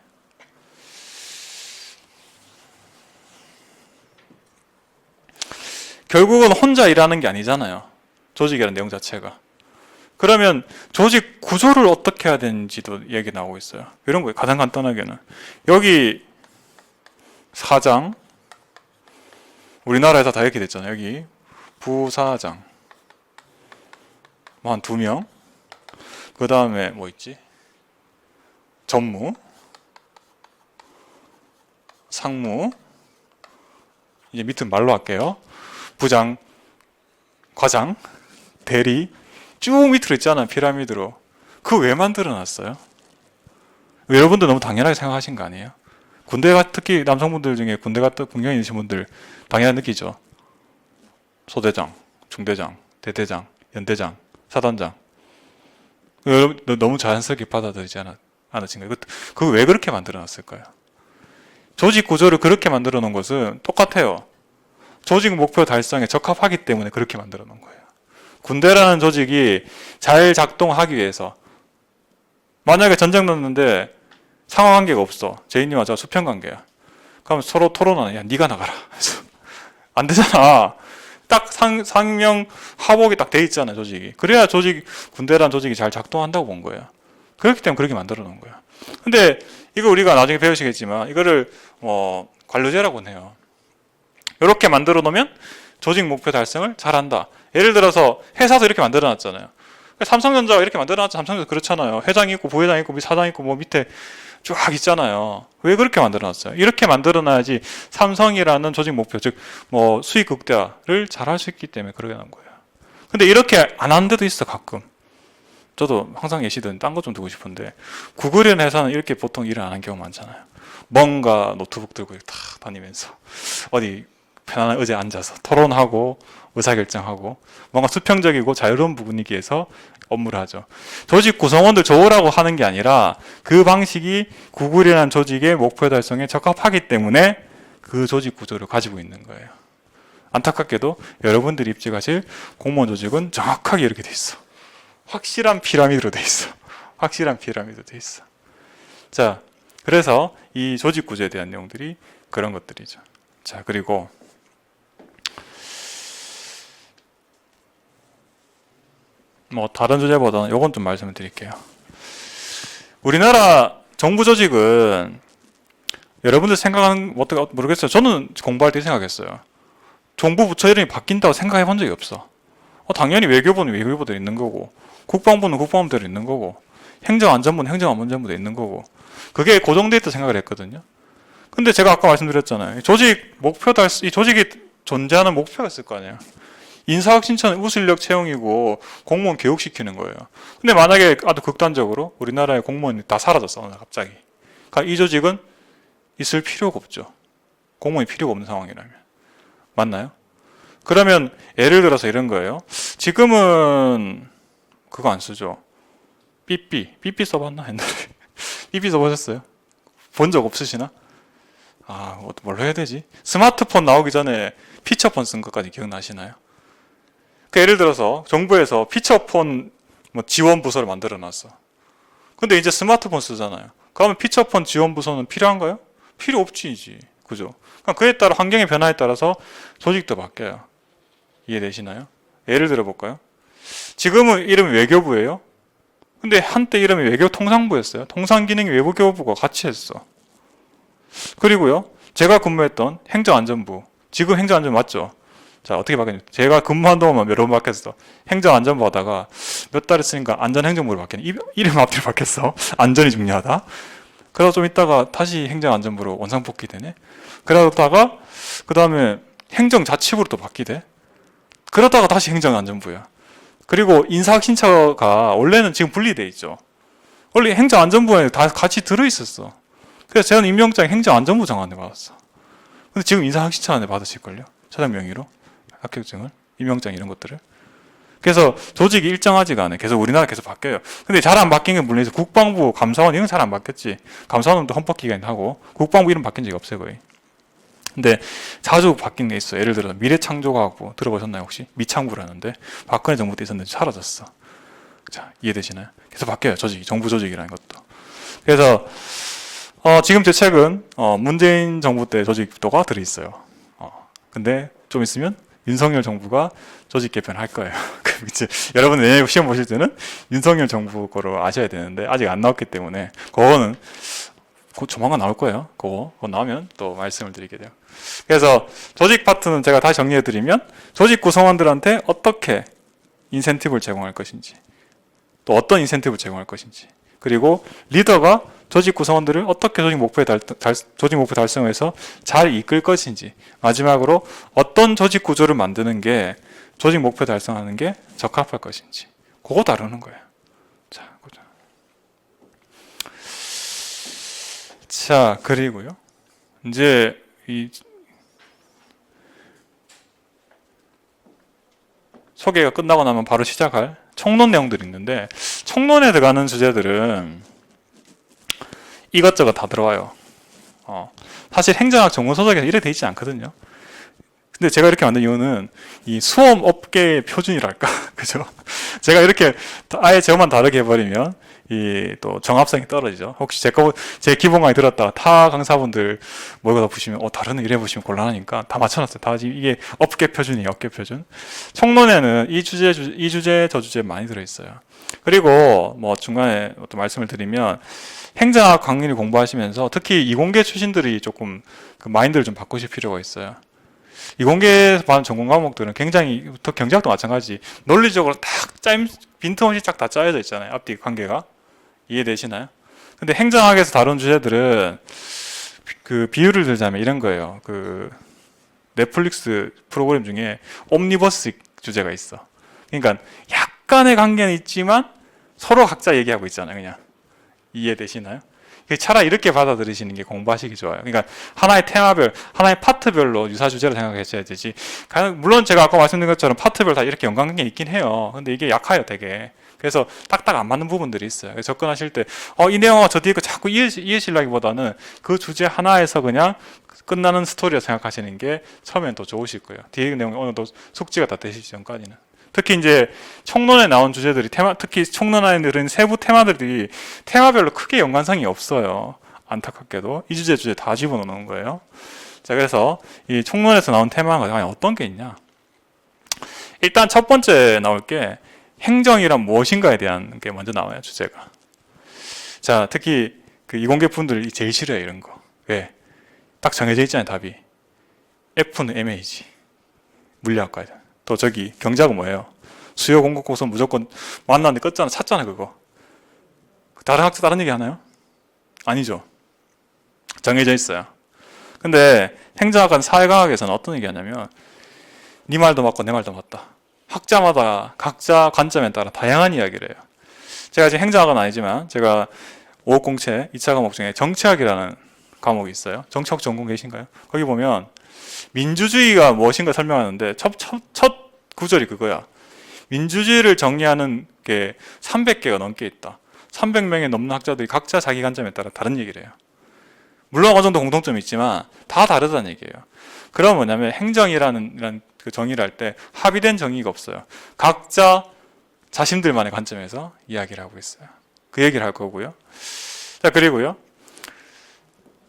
결국은 혼자 일하는 게 아니잖아요. 조직이라는 내용 자체가. 그러면 조직 구조를 어떻게 해야 되는지도 얘기 나오고 있어요. 이런 거예요. 가장 간단하게는. 여기 사장, 우리나라에서 다 이렇게 됐잖아요. 여기 부사장, 한 2명. 그 다음에 뭐 있지? 전무, 상무, 이제 밑은 말로 할게요. 부장, 과장, 대리, 쭉 밑으로 있잖아요. 피라미드로. 그거 왜 만들어 놨어요? 여러분들 너무 당연하게 생각하신 거 아니에요? 특히 남성분들 중에 군대 갔다 군경에 있으신 분들 당연히 느끼죠. 소대장, 중대장, 대대장, 연대장, 사단장. 여러분 너무 자연스럽게 받아들이지 않으신가요? 그거 왜 그렇게 만들어 놨을까요? 조직 구조를 그렇게 만들어 놓은 것은 똑같아요. 조직 목표 달성에 적합하기 때문에 그렇게 만들어 놓은 거예요. 군대라는 조직이 잘 작동하기 위해서, 만약에 전쟁 났는데 상하 관계가 없어. 제이님과 저 수평 관계야. 그럼 서로 토론하는, 야 네가 나가라. 안 되잖아. 딱 상명 하복이 딱 돼 있잖아, 조직이. 그래야 군대라는 조직이 잘 작동한다고 본 거예요. 그렇기 때문에 그렇게 만들어 놓은 거예요. 근데 이거 우리가 나중에 배우시겠지만 이거를 관료제라고 해요. 이렇게 만들어 놓으면 조직 목표 달성을 잘한다. 예를 들어서 회사도 이렇게 만들어 놨잖아요. 삼성전자가 이렇게 만들어 놨죠. 삼성전자 그렇잖아요. 회장이 있고 부회장이 있고 사장이 있고 밑에 쫙 있잖아요. 왜 그렇게 만들어놨어요? 이렇게 만들어놔야지 삼성이라는 조직 목표, 즉 뭐 수익 극대화를 잘 할 수 있기 때문에 그러게 한 거예요. 근데 이렇게 안 하는 데도 있어 가끔. 저도 항상 예시든 딴 거 좀 두고 싶은데 구글이라는 회사는 이렇게 보통 일을 안 하는 경우 많잖아요. 뭔가 노트북 들고 다 다니면서 어디 편안한 의자에 앉아서 토론하고 의사결정하고 뭔가 수평적이고 자유로운 분위기에서 업무를 하죠. 조직 구성원들 좋으라고 하는 게 아니라 그 방식이 구글이라는 조직의 목표 달성에 적합하기 때문에 그 조직 구조를 가지고 있는 거예요. 안타깝게도 여러분들이 입직하실 공무원 조직은 정확하게 이렇게 돼 있어. 확실한 피라미드로 돼 있어. 확실한 피라미드로 돼 있어. 자, 그래서 이 조직 구조에 대한 내용들이 그런 것들이죠. 자, 그리고 뭐 다른 주제보다는 요건 좀 말씀을 드릴게요. 우리나라 정부 조직은 여러분들 생각하는 어떻게 모르겠어요. 저는 공부할 때 생각했어요. 정부 부처 이름이 바뀐다고 생각해 본 적이 없어. 당연히 외교부는 외교부대로 있는 거고, 국방부는 국방부대로 있는 거고, 행정안전부는 행정안전부대로 있는 거고, 그게 고정돼 있다 생각을 했거든요. 근데 제가 아까 말씀드렸잖아요. 조직 목표 이 조직이 존재하는 목표가 있을 거 아니에요. 인사학 신천은 우수인력 채용이고 공무원 교육시키는 거예요. 근데 만약에 아주 극단적으로 우리나라의 공무원이 다 사라졌어, 오늘 갑자기. 그러니까 이 조직은 있을 필요가 없죠. 공무원이 필요가 없는 상황이라면. 맞나요? 그러면 예를 들어서 이런 거예요. 지금은 그거 안 쓰죠. 삐삐 써봤나? 옛날에. 삐삐 써보셨어요? 본 적 없으시나? 뭘 해야 되지? 스마트폰 나오기 전에 피처폰 쓴 것까지 기억나시나요? 예를 들어서 정부에서 피처폰 지원 부서를 만들어 놨어. 근데 이제 스마트폰 쓰잖아요. 그러면 피처폰 지원 부서는 필요한가요? 필요 없지. 그죠? 그에 따라 환경의 변화에 따라서 조직도 바뀌어요. 이해되시나요? 예를 들어 볼까요? 지금은 이름이 외교부예요. 근데 한때 이름이 외교통상부였어요. 통상기능이 외부교부가 같이 했어. 그리고요, 제가 근무했던 행정안전부, 지금 행정안전부 맞죠? 자, 어떻게 바뀌었냐? 제가 근무한 동안만 여러 번 바뀌었어. 행정안전부 하다가 몇 달 있으니까 안전행정부로 바뀌네. 이름 앞뒤로 바뀌었어. 안전이 중요하다. 그러다 좀 있다가 다시 행정안전부로 원상복귀 되네. 그러다가 그 다음에 행정자치부로 또 바뀌대. 그러다가 다시 행정안전부야. 그리고 인사혁신처가 원래는 지금 분리돼 있죠. 원래 행정안전부에 다 같이 들어있었어. 그래서 저는 임명장이 행정안전부 장관에 받았어. 근데 지금 인사혁신처한테 받으실걸요? 차장 명의로 합격증을, 임명장 이런 것들을. 그래서 조직이 일정하지가 않아요. 계속 우리나라 계속 바뀌어요. 근데 잘 안 바뀐 게 물론 국방부, 감사원 이런 거 잘 안 바뀌었지. 감사원은 또 헌법기관이 하고 국방부 이름 바뀐 적이 없어요 거의. 근데 자주 바뀐 게 있어요. 예를 들어 미래창조과학부 들어보셨나요 혹시? 미창부라는데 박근혜 정부 때 있었는데 사라졌어. 자, 이해되시나요? 계속 바뀌어요 조직이, 정부 조직이라는 것도. 그래서 지금 제 책은 문재인 정부 때 조직도가 들어있어요. 근데 좀 있으면 윤석열 정부가 조직 개편할 거예요. 여러분 내년 시험 보실 때는 윤석열 정부 거로 아셔야 되는데 아직 안 나왔기 때문에 그거는 곧 조만간 나올 거예요. 그거 나오면 또 말씀을 드리게 돼요. 그래서 조직 파트는 제가 다시 정리해드리면 조직 구성원들한테 어떻게 인센티브를 제공할 것인지, 또 어떤 인센티브를 제공할 것인지, 그리고 리더가 조직 구성원들을 어떻게 조직 목표 달성에서 잘 이끌 것인지, 마지막으로 어떤 조직 구조를 만드는 게 조직 목표 달성하는 게 적합할 것인지, 그거 다루는 거예요. 자, 그리고요. 이제 이 소개가 끝나고 나면 바로 시작할 총론 내용들이 있는데, 총론에 들어가는 주제들은 이것저것 다 들어와요. 사실 행정학 전문 서적에서 이래 돼 있지 않거든요. 근데 제가 이렇게 만든 이유는 이 수험업계의 표준이랄까, 그죠? 제가 이렇게 아예 저만 다르게 해버리면 이 또 정합성이 떨어지죠. 혹시 제 기본 강의 들었다가 타 강사분들 모여다 보시면 다른 이래 보시면 곤란하니까 다 맞춰놨어요. 다 이게 업계 표준이에요. 업계 표준. 총론에는 이 주제 저 주제 많이 들어있어요. 그리고 뭐 중간에 또 말씀을 드리면 행정학 강의를 공부하시면서 특히 이공계 출신들이 조금 그 마인드를 좀 바꾸실 필요가 있어요. 이공계에서 받는 전공 과목들은 굉장히, 더 경제학도 마찬가지, 논리적으로 딱 빈틈없이 쫙 다 짜여져 있잖아요. 앞뒤 관계가. 이해되시나요? 근데 행정학에서 다룬 주제들은 그 비유를 들자면 이런 거예요. 그 넷플릭스 프로그램 중에 옴니버스 주제가 있어. 그러니까 약간의 관계는 있지만 서로 각자 얘기하고 있잖아요. 그냥 이해되시나요? 차라리 이렇게 받아들이시는 게 공부하시기 좋아요. 그러니까 하나의 테마별, 하나의 파트별로 유사 주제를 생각하셔야 되지. 물론 제가 아까 말씀드린 것처럼 파트별 다 이렇게 연관관계 있긴 해요. 근데 이게 약해요, 되게. 그래서 딱딱 안 맞는 부분들이 있어요. 그래서 접근하실 때, 이 내용과 저 뒤에 거 자꾸 이해하시려기보다는 그 주제 하나에서 그냥 끝나는 스토리라 생각하시는 게 처음엔 더 좋으실 거예요. 뒤에 내용이 어느 정도 숙지가 다 되시기 전까지는. 특히 이제 총론에 나온 주제들이 특히 총론 안에 들은 세부 테마들이 테마별로 크게 연관성이 없어요. 안타깝게도 이 주제 다 집어넣는 거예요. 자, 그래서 이 총론에서 나온 테마가 과연 어떤 게 있냐? 일단 첫 번째 나올 게 행정이란 무엇인가에 대한 게 먼저 나와요, 주제가. 자, 특히 그 이공계 분들이 제일 싫어요, 이런 거. 왜? 딱 정해져 있잖아요, 답이. F는 MA지. 물리학과죠. 또 저기 경제학은 뭐예요? 수요 공급 고선 무조건 만났는데 껐잖아, 찾잖아, 그거. 다른 학자 다른 얘기 하나요? 아니죠. 정해져 있어요. 근데 행정학과 사회과학에서는 어떤 얘기 하냐면 네 말도 맞고 내 말도 맞다. 학자마다 각자 관점에 따라 다양한 이야기를 해요. 제가 지금 행정학은 아니지만 제가 5억 공채 2차 과목 중에 정치학이라는 과목이 있어요. 정치학 전공 계신가요? 거기 보면 민주주의가 무엇인가 설명하는데 첫 구절이 그거야. 민주주의를 정의하는 게 300개가 넘게 있다. 300명의 넘는 학자들이 각자 자기 관점에 따라 다른 얘기를 해요. 물론 어느 정도 공통점이 있지만 다 다르다는 얘기예요. 그럼 뭐냐면 행정이라는 그 정의를 할 때 합의된 정의가 없어요. 각자 자신들만의 관점에서 이야기를 하고 있어요. 그 얘기를 할 거고요. 자, 그리고요.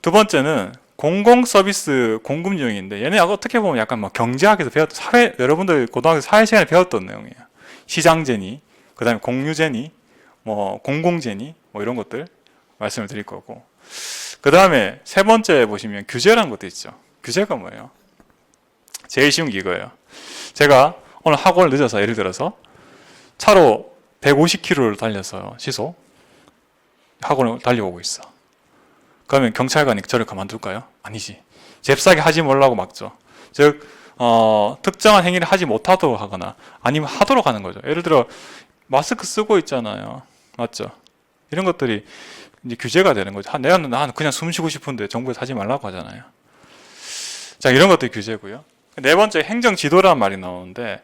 두 번째는 공공 서비스 공급 유형인데 얘네 어떻게 보면 약간 막 경제학에서 배웠던 여러분들 고등학교 사회 시간에 배웠던 내용이에요. 시장제니, 그 다음에 공유제니, 뭐 공공제니, 뭐 이런 것들 말씀을 드릴 거고. 그 다음에 세 번째 보시면 규제라는 것도 있죠. 규제가 뭐예요? 제일 쉬운 게 이거예요. 제가 오늘 학원을 늦어서 예를 들어서 차로 150km를 달려서 시속 학원을 달려오고 있어. 그러면 경찰관이 저를 가만둘까요? 아니지. 잽싸게 하지 말라고 막죠. 즉 특정한 행위를 하지 못하도록 하거나 아니면 하도록 하는 거죠. 예를 들어 마스크 쓰고 있잖아요. 맞죠? 이런 것들이 이제 규제가 되는 거죠. 나는 그냥 숨 쉬고 싶은데 정부에서 하지 말라고 하잖아요. 자, 이런 것들이 규제고요. 네 번째 행정 지도라는 말이 나오는데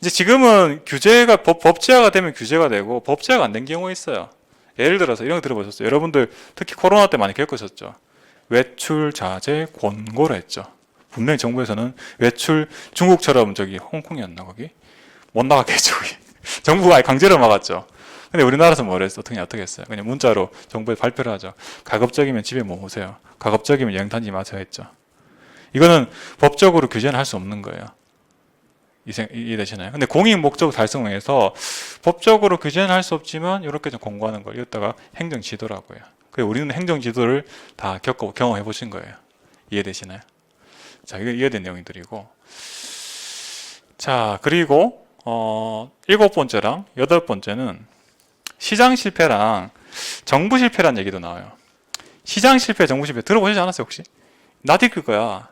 이제 지금은 규제가 법제화가 되면 규제가 되고 법제화가 안 된 경우가 있어요. 예를 들어서 이런 거 들어보셨어요? 여러분들 특히 코로나 때 많이 겪으셨죠? 외출 자제 권고를 했죠. 분명히 정부에서는 외출 중국처럼 저기 홍콩이었나 거기 못 나가게 했죠. 정부가 아예 강제로 막았죠. 근데 우리나라에서 뭘 했어? 어떻게 했어요? 그냥 문자로 정부에 발표를 하죠. 가급적이면 집에 못 오세요. 가급적이면 여행 다니지 마세요 했죠. 이거는 법적으로 규제는 할 수 없는 거예요. 이해되시나요? 근데 공익 목적 달성을 위해서 법적으로 규제는 할 수 없지만 이렇게 좀 공고하는 걸 이었다가 행정 지도라고요. 그래서 우리는 행정 지도를 다 경험해 보신 거예요. 이해되시나요? 자, 이거 이해된 내용들이고. 자, 그리고 7번째랑 8번째는 시장 실패랑 정부 실패라는 얘기도 나와요. 시장 실패, 정부 실패 들어보시지 않았어요, 혹시? 나도 그거야.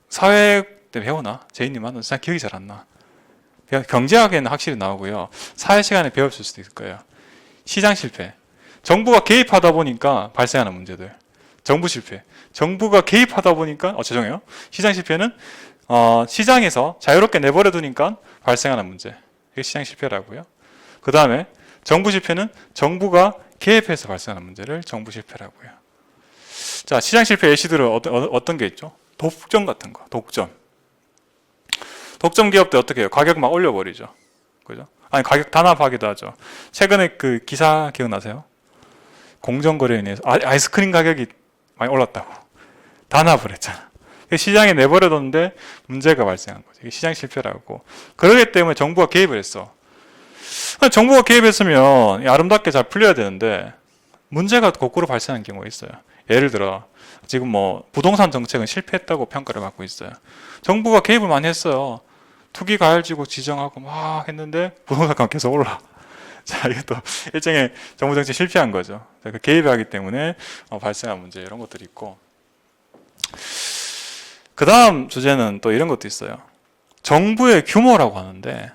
사회 때 배우나? 제이님은 잘 기억이 잘 안 나. 경제학에는 확실히 나오고요. 사회 시간에 배웠을 수도 있을 거예요. 시장 실패. 정부가 개입하다 보니까 발생하는 문제들. 정부 실패. 정부가 개입하다 보니까, 죄송해요. 시장 실패는, 시장에서 자유롭게 내버려 두니까 발생하는 문제. 이게 시장 실패라고요. 그 다음에 정부 실패는 정부가 개입해서 발생하는 문제를 정부 실패라고요. 자, 시장 실패 예시들은 어떤 게 있죠? 독점 같은 거, 독점. 독점 기업들 어떻게 해요? 가격 막 올려버리죠. 그죠? 아니, 가격 단합하기도 하죠. 최근에 그 기사 기억나세요? 공정거래에 의해서 아이스크림 가격이 많이 올랐다고. 단합을 했잖아. 시장에 내버려뒀는데 문제가 발생한 거죠. 이게 시장 실패라고. 그러기 때문에 정부가 개입을 했어. 정부가 개입했으면 아름답게 잘 풀려야 되는데 문제가 거꾸로 발생하는 경우가 있어요. 예를 들어 지금 뭐 부동산 정책은 실패했다고 평가를 받고 있어요. 정부가 개입을 많이 했어요. 투기 가열지구 지정하고 막 했는데 부동산 값 계속 올라. 자, 이게 또 일종의 정부 정책 실패한 거죠. 그 개입을 하기 때문에 발생한 문제 이런 것들이 있고. 그 다음 주제는 또 이런 것도 있어요. 정부의 규모라고 하는데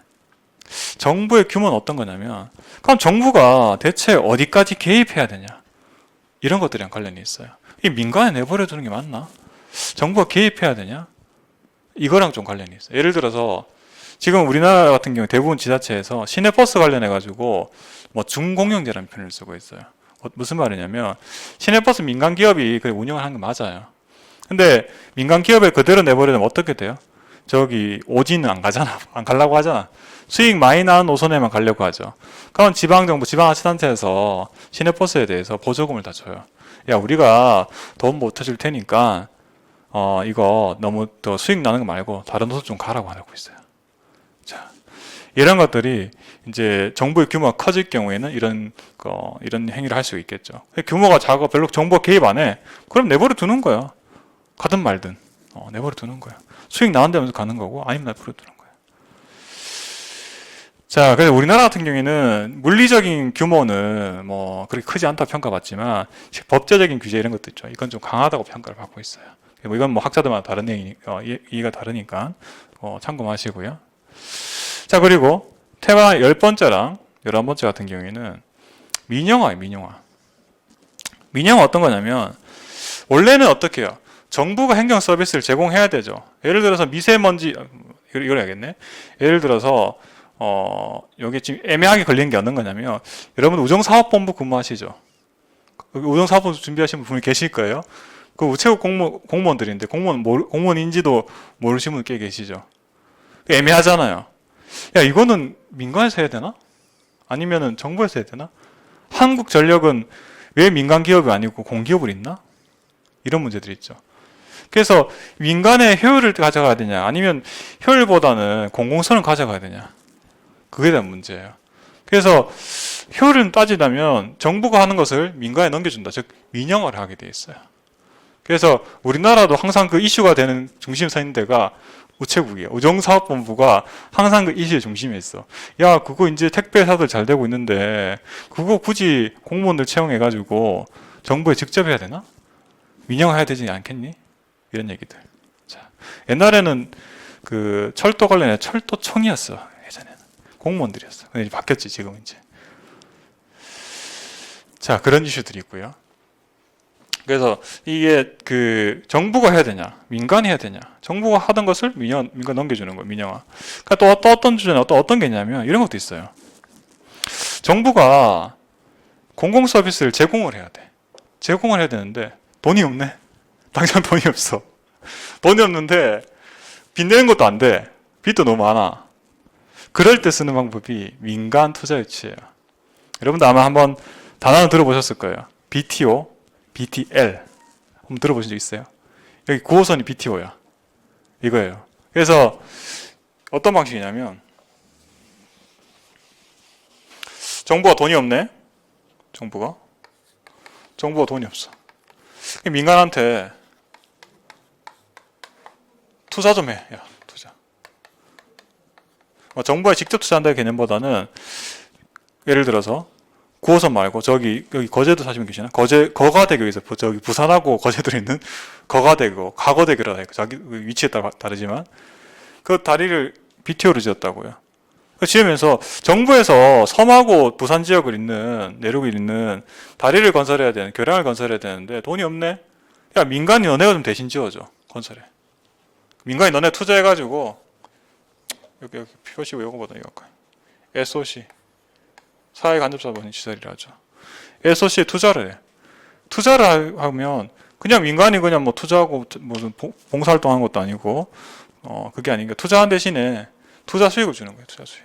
정부의 규모는 어떤 거냐면 그럼 정부가 대체 어디까지 개입해야 되냐 이런 것들이랑 관련이 있어요. 이 민간에 내버려 두는 게 맞나? 정부가 개입해야 되냐? 이거랑 좀 관련이 있어요. 예를 들어서 지금 우리나라 같은 경우 대부분 지자체에서 시내버스 관련해 가지고 뭐 준공영제라는 표현을 쓰고 있어요. 무슨 말이냐면 시내버스 민간 기업이 운영을 하는 게 맞아요. 근데 민간 기업에 그대로 내버리면 어떻게 돼요? 저기 오지는 안 가잖아. 안 가려고 하잖아. 수익 많이 나는 노선에만 가려고 하죠. 그럼 지방정부, 지방자치단체에서 시내버스에 대해서 보조금을 다 줘요. 야, 우리가 돈 못 해줄 테니까 이거 너무 더 수익 나는 거 말고 다른 노선 좀 가라고 하고 있어요. 자, 이런 것들이 이제 정부의 규모가 커질 경우에는 이런 행위를 할 수 있겠죠. 규모가 작아 별로 정부가 개입 안 해. 그럼 내버려 두는 거야. 가든 말든 내버려 두는 거야. 수익 나온다면서 가는 거고 아니면 내버려 두는 거야. 자, 그래서 우리나라 같은 경우에는 물리적인 규모는 뭐 그렇게 크지 않다 평가받지만 법제적인 규제 이런 것도 있죠. 이건 좀 강하다고 평가를 받고 있어요. 뭐 이건 뭐 학자들마다 다른 이해가 다르니까 참고하시고요. 자, 그리고 테마 10번째랑 11번째 같은 경우에는 민영화예요. 민영화 어떤 거냐면 원래는 어떻게 해요? 정부가 행정 서비스를 제공해야 되죠. 예를 들어서 미세먼지 이걸 해야겠네. 예를 들어서 여기 지금 애매하게 걸리는 게 어떤 거냐면 여러분 우정사업본부 근무하시죠. 우정사업본부 준비하시는 분이 계실 거예요. 그 우체국 공무원들인데 공무원인지도 모르시는 분 꽤 계시죠. 애매하잖아요. 야, 이거는 민간에서 해야 되나? 아니면은 정부에서 해야 되나? 한국전력은 왜 민간 기업이 아니고 공기업을 있나? 이런 문제들이 있죠. 그래서 민간의 효율을 가져가야 되냐, 아니면 효율보다는 공공성을 가져가야 되냐, 그게 대한 문제예요. 그래서 효율을 따지려면 정부가 하는 것을 민간에 넘겨준다, 즉 민영화를 하게 돼 있어요. 그래서 우리나라도 항상 그 이슈가 되는 중심에 서 있는 데가 우체국이에요. 우정사업본부가 항상 그 이슈의 중심에 있어. 야, 그거 이제 택배사들 잘 되고 있는데 그거 굳이 공무원들 채용해가지고 정부에 직접 해야 되나? 민영화해야 되지 않겠니? 이런 얘기들. 자, 옛날에는 그 철도 관련해 철도청이었어. 예전에는 공무원들이었어. 근데 이제 바뀌었지 지금 이제. 자, 그런 이슈들이 있고요. 그래서 이게 그 정부가 해야 되냐, 민간이 해야 되냐, 정부가 하던 것을 민간 넘겨주는 거예요. 민영화. 그러니까 또 어떤 주제는 어떤 게 있냐면 이런 것도 있어요. 정부가 공공 서비스를 제공을 해야 돼. 제공을 해야 되는데 돈이 없네. 당장 돈이 없어. 돈이 없는데 빚 내는 것도 안 돼. 빚도 너무 많아. 그럴 때 쓰는 방법이 민간 투자 유치예요. 여러분도 아마 한번 단어는 들어보셨을 거예요. BTO, BTL. 한번 들어보신 적 있어요? 여기 9호선이 BTO야. 이거예요. 그래서 어떤 방식이냐면 정부가 돈이 없네. 정부가 돈이 없어. 민간한테 투자 좀 해. 야, 투자. 정부에 직접 투자한다는 개념보다는 예를 들어서 9호선 말고 여기 거제도 사시면 계시나? 거가대교에서 저기 부산하고 거제도에 있는 거가대교, 가거대교라 해요. 자기 위치에 따라 다르지만 그 다리를 BTO로 지었다고요. 지으면서 정부에서 섬하고 부산 지역을 잇는 내륙을 잇는 다리를 건설해야 되는, 교량을 건설해야 되는데 돈이 없네. 야, 민간이 너네가 좀 대신 지어줘. 건설해. 민간이 너네 투자해가지고 여기 표시 외우고보다 이거 할까요? SOC 사회간접자본 시설이라 하죠. SOC에 투자를 해. 투자를 하면 그냥 민간이 그냥 뭐 투자하고 무슨 봉사활동하는 것도 아니고 그게 아니니까 투자한 대신에 투자 수익을 주는 거예요. 투자 수익.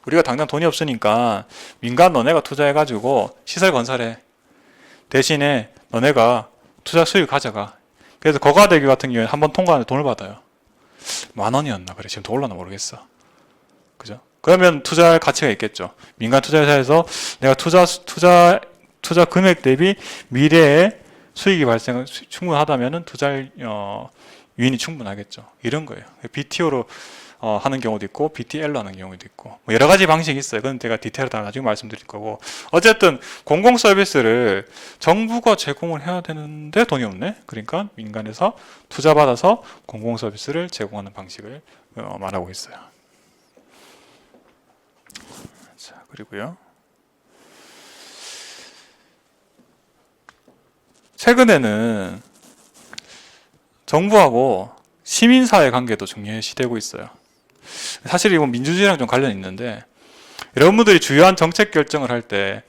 우리가 당장 돈이 없으니까 민간 너네가 투자해가지고 시설 건설해. 대신에 너네가 투자 수익 가져가. 그래서 거가대교 같은 경우에 한번 통과하는데 돈을 받아요. 10,000원이었나 그래. 지금 더 올랐나 모르겠어. 그죠? 그러면 투자할 가치가 있겠죠. 민간 투자회사에서 내가 투자 금액 대비 미래에 수익이 충분하다면은 투자할 유인이 충분하겠죠. 이런 거예요. BTO로 하는 경우도 있고 BTL로 하는 경우도 있고 뭐 여러 가지 방식이 있어요. 그건 제가 디테일을 다 나중에 말씀드릴 거고 어쨌든 공공 서비스를 정부가 제공을 해야 되는데 돈이 없네. 그러니까 민간에서 투자 받아서 공공 서비스를 제공하는 방식을 말하고 있어요. 자, 그리고요. 최근에는 정부하고 시민사회 관계도 중요시되고 있어요. 사실 이건 민주주의랑 좀 관련이 있는데 여러분들이 주요한 정책 결정을 할 때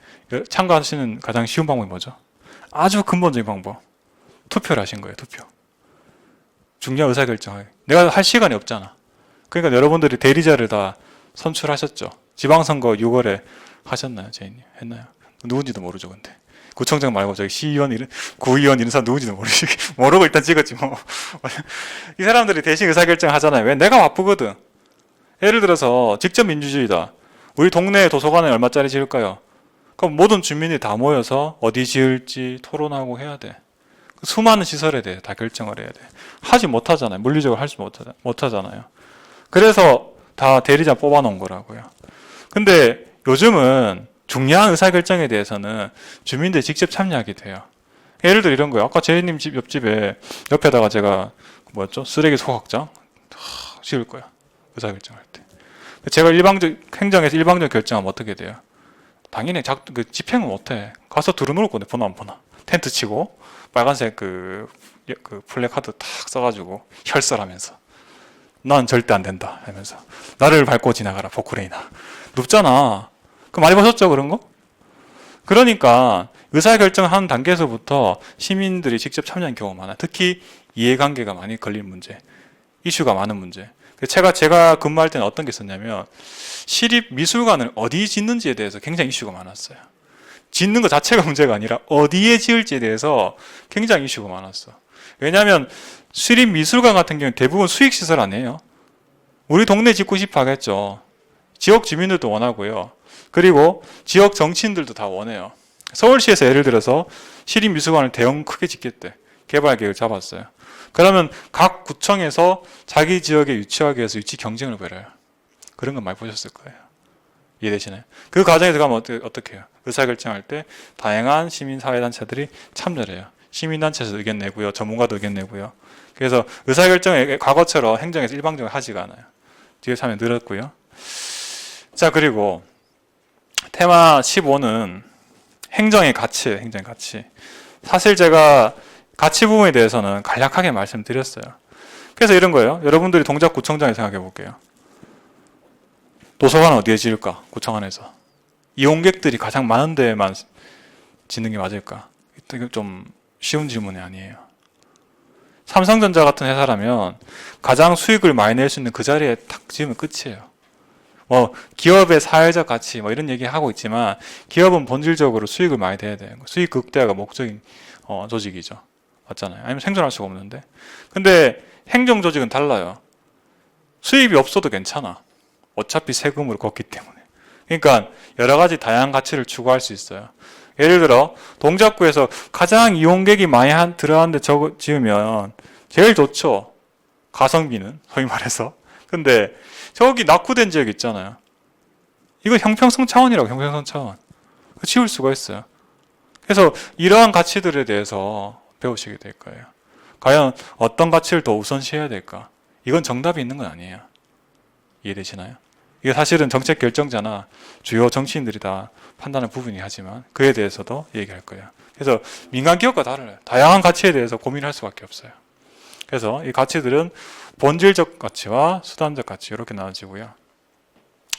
참고하시는 가장 쉬운 방법이 뭐죠? 아주 근본적인 방법. 투표를 하신 거예요. 투표. 중요한 의사결정을. 내가 할 시간이 없잖아. 그러니까 여러분들이 대리자를 다 선출하셨죠. 지방선거 6월에 하셨나요? 제이님? 했나요? 누군지도 모르죠. 근데 구청장 말고 저기 시의원, 구의원 이런 사람 누군지도 모르고 일단 찍었지 뭐. 이 사람들이 대신 의사결정 하잖아요. 왜? 내가 바쁘거든. 예를 들어서 직접 민주주의다. 우리 동네 도서관에 얼마짜리 지을까요? 그럼 모든 주민이 다 모여서 어디 지을지 토론하고 해야 돼. 수많은 시설에 대해 다 결정을 해야 돼. 하지 못하잖아요. 물리적으로 하지 못하잖아요. 그래서 다 대리자 뽑아놓은 거라고요. 근데 요즘은 중요한 의사결정에 대해서는 주민들이 직접 참여하게 돼요. 예를 들어 이런 거예요. 아까 제이님 집 옆집에 옆에다가 제가 뭐였죠? 쓰레기 소각장 지을 거야. 의사결정할 때. 제가 행정에서 일방적 결정하면 어떻게 돼요? 당연히 집행은 못해. 가서 두루놓을 건데 보나 안 보나. 텐트 치고 빨간색 그 플래카드 탁 써가지고 혈설하면서 난 절대 안 된다 하면서 나를 밟고 지나가라 포크레인아. 눕잖아. 그 많이 보셨죠 그런 거? 그러니까 의사결정하는 단계에서부터 시민들이 직접 참여한 경우가 많아요. 특히 이해관계가 많이 걸린 문제, 이슈가 많은 문제. 제가 근무할 때는 어떤 게 있었냐면 시립 미술관을 어디 짓는지에 대해서 굉장히 이슈가 많았어요. 짓는 것 자체가 문제가 아니라 어디에 지을지에 대해서 굉장히 이슈가 많았어. 왜냐하면 시립 미술관 같은 경우는 대부분 수익시설 아니에요. 우리 동네 짓고 싶어 하겠죠. 지역 주민들도 원하고요. 그리고 지역 정치인들도 다 원해요. 서울시에서 예를 들어서 시립미술관을 대형 크게 짓겠대. 개발 계획을 잡았어요. 그러면 각 구청에서 자기 지역에 유치하기 위해서 유치 경쟁을 벌여요. 그런 건 많이 보셨을 거예요. 이해되시나요? 그 과정에서 가면 어떻게 해요? 의사결정할 때 다양한 시민사회단체들이 참여를 해요. 시민단체에서 의견 내고요. 전문가도 의견 내고요. 그래서 의사결정을 과거처럼 행정에서 일방적으로 하지가 않아요. 뒤에 참여 늘었고요. 자, 그리고 테마 15는 행정의 가치예요. 행정의 가치. 사실 제가 가치 부분에 대해서는 간략하게 말씀드렸어요. 그래서 이런 거예요. 여러분들이 동작구청장에 생각해 볼게요. 도서관은 어디에 지을까? 구청 안에서. 이용객들이 가장 많은 데에만 짓는 게 맞을까? 이게 좀 쉬운 질문이 아니에요. 삼성전자 같은 회사라면 가장 수익을 많이 낼 수 있는 그 자리에 탁 지으면 끝이에요. 기업의 사회적 가치 이런 얘기 하고 있지만 기업은 본질적으로 수익을 많이 내야 돼요. 수익 극대화가 목적인 조직이죠. 맞잖아요. 아니면 생존할 수가 없는데. 근데 행정 조직은 달라요. 수입이 없어도 괜찮아. 어차피 세금으로 걷기 때문에. 그러니까 여러 가지 다양한 가치를 추구할 수 있어요. 예를 들어 동작구에서 가장 이용객이 많이 들어가는데 지으면 제일 좋죠. 가성비는 소위 말해서. 근데 저기 낙후된 지역 있잖아요. 이거 형평성 차원이라고. 형평성 차원. 지울 수가 있어요. 그래서 이러한 가치들에 대해서 배우시게 될 거예요. 과연 어떤 가치를 더 우선시해야 될까? 이건 정답이 있는 건 아니에요. 이해되시나요? 이게 사실은 정책 결정자나 주요 정치인들이 다 판단할 부분이 하지만 그에 대해서도 얘기할 거예요. 그래서 민간 기업과 달라요. 다양한 가치에 대해서 고민할 수밖에 없어요. 그래서 이 가치들은 본질적 가치와 수단적 가치 이렇게 나눠지고요.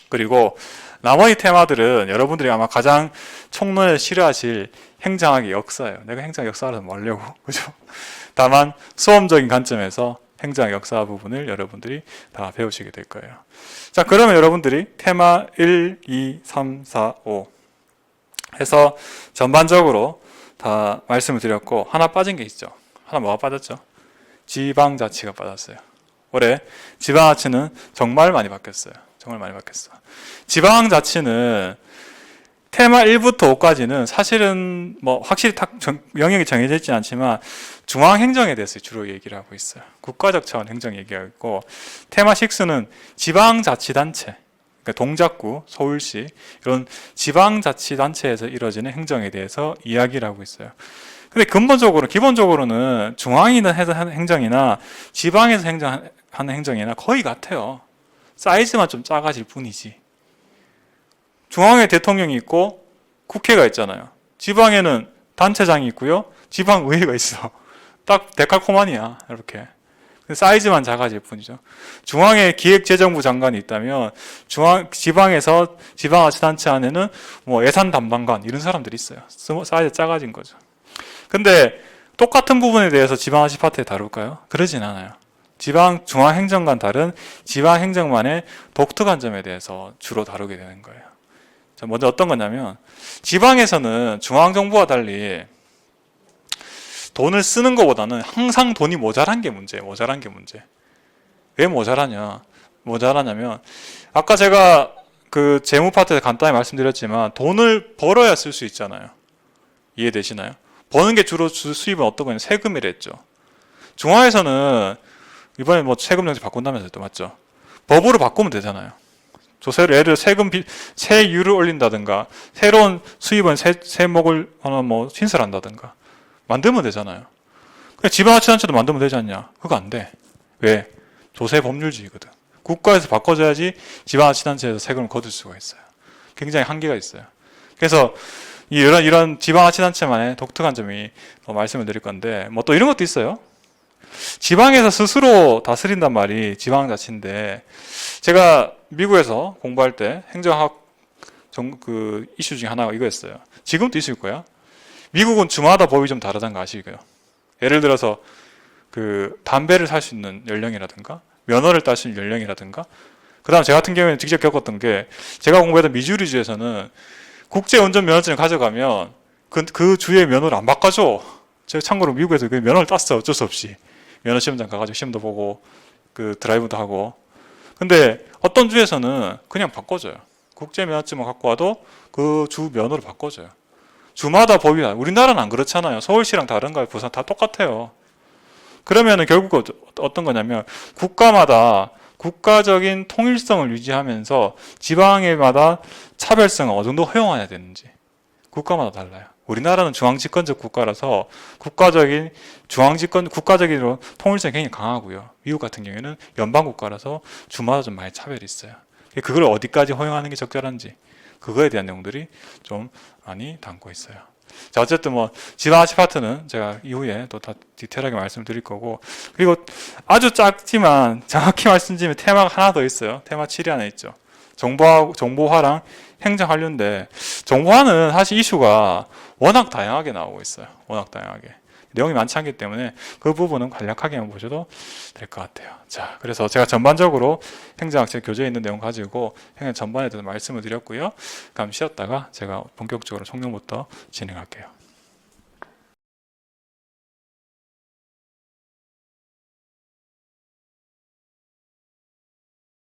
그리고 나머지 테마들은 여러분들이 아마 가장 총론에 싫어하실 행정학의 역사예요. 내가 행정 역사를 뭐하려고, 그죠? 다만 수험적인 관점에서 행정 역사 부분을 여러분들이 다 배우시게 될 거예요. 자, 그러면 여러분들이 테마 1, 2, 3, 4, 5 해서 전반적으로 다 말씀을 드렸고 하나 빠진 게 있죠. 하나 뭐가 빠졌죠? 지방자치가 빠졌어요. 올해 지방자치는 정말 많이 바뀌었어요. 정말 많이 바뀌었어. 지방자치는 테마 1부터 5까지는 사실은 뭐 확실히 영역이 정해져 있지는 않지만 중앙행정에 대해서 주로 얘기를 하고 있어요. 국가적 차원 행정 얘기하고 있고, 테마 6는 지방자치단체, 그러니까 동작구, 서울시 이런 지방자치단체에서 이루어지는 행정에 대해서 이야기를 하고 있어요. 근데 기본적으로는 중앙에서 하는 행정이나 지방에서 하는 행정이나 거의 같아요. 사이즈만 좀 작아질 뿐이지. 중앙에 대통령이 있고 국회가 있잖아요. 지방에는 단체장이 있고요. 지방의회가 있어. 딱 데칼코마니야. 이렇게. 사이즈만 작아질 뿐이죠. 중앙에 기획재정부 장관이 있다면 지방에서 지방자치단체 안에는 뭐 예산담당관 이런 사람들이 있어요. 사이즈 작아진 거죠. 근데 똑같은 부분에 대해서 지방자치 파트에 다룰까요? 그러진 않아요. 중앙행정과는 다른 지방행정만의 독특한 점에 대해서 주로 다루게 되는 거예요. 자, 먼저 어떤 거냐면, 지방에서는 중앙정부와 달리 돈을 쓰는 것보다는 항상 돈이 모자란 게 문제. 왜 모자라냐면, 아까 제가 그 재무 파트에서 간단히 말씀드렸지만, 돈을 벌어야 쓸 수 있잖아요. 이해되시나요? 버는 게 주로 수입은 어떤 거냐면 세금이랬죠. 중앙에서는 이번에 뭐 세금 정책 바꾼다면서요, 또 맞죠? 법으로 바꾸면 되잖아요. 조세를 예를 들어 세율을 올린다든가 새로운 수입원 세목을 하나 뭐 신설한다든가 만들면 되잖아요. 지방자치단체도 만들면 되지 않냐? 그거 안 돼. 왜? 조세 법률주의거든. 국가에서 바꿔줘야지 지방자치단체에서 세금을 거둘 수가 있어요. 굉장히 한계가 있어요. 그래서 이런 지방자치단체만의 독특한 점이 말씀을 드릴 건데, 뭐 또 이런 것도 있어요. 지방에서 스스로 다스린단 말이 지방자치인데, 제가 미국에서 공부할 때 행정학 그 이슈 중에 하나가 이거였어요. 지금도 있을 거야. 미국은 주마다 법이 좀 다르다는 거 아시고요. 예를 들어서 그 담배를 살 수 있는 연령이라든가 면허를 딸 수 있는 연령이라든가, 그 다음 제 같은 경우에는 직접 겪었던 게, 제가 공부했던 미주리주에서는 국제운전 면허증을 가져가면 그 주의 면허를 안 바꿔줘. 제가 참고로 미국에서 그 면허를 땄어. 어쩔 수 없이 면허 시험장 가가지고 시험도 보고 그 드라이브도 하고. 근데 어떤 주에서는 그냥 바꿔줘요. 국제 면허증을 갖고 와도 그 주 면허를 바꿔줘요. 주마다 법이 달라요. 우리나라는 안 그렇잖아요. 서울시랑 다른가요? 부산 다 똑같아요. 그러면은 결국 어떤 거냐면, 국가마다 국가적인 통일성을 유지하면서 지방에마다 차별성을 어느 정도 허용해야 되는지 국가마다 달라요. 우리나라는 중앙집권적 국가라서 국가적인 통일성이 굉장히 강하고요. 미국 같은 경우에는 연방국가라서 주마다 좀 많이 차별이 있어요. 그걸 어디까지 허용하는 게 적절한지 그거에 대한 내용들이 좀 많이 담고 있어요. 자, 어쨌든 뭐 지방자치 파트는 제가 이후에 또 다 디테일하게 말씀드릴 거고, 그리고 아주 작지만 정확히 말씀드리면 테마가 하나 더 있어요. 테마 7이 하나 있죠. 정보화랑 행정한류인데, 정보화는 사실 이슈가 워낙 다양하게 나오고 있어요. 워낙 다양하게. 내용이 많지 않기 때문에 그 부분은 간략하게만 보셔도 될 것 같아요. 자, 그래서 제가 전반적으로 행정학적 교재에 있는 내용 가지고 행정 전반에 대해서 말씀을 드렸고요. 잠시 쉬었다가 제가 본격적으로 총론부터 진행할게요.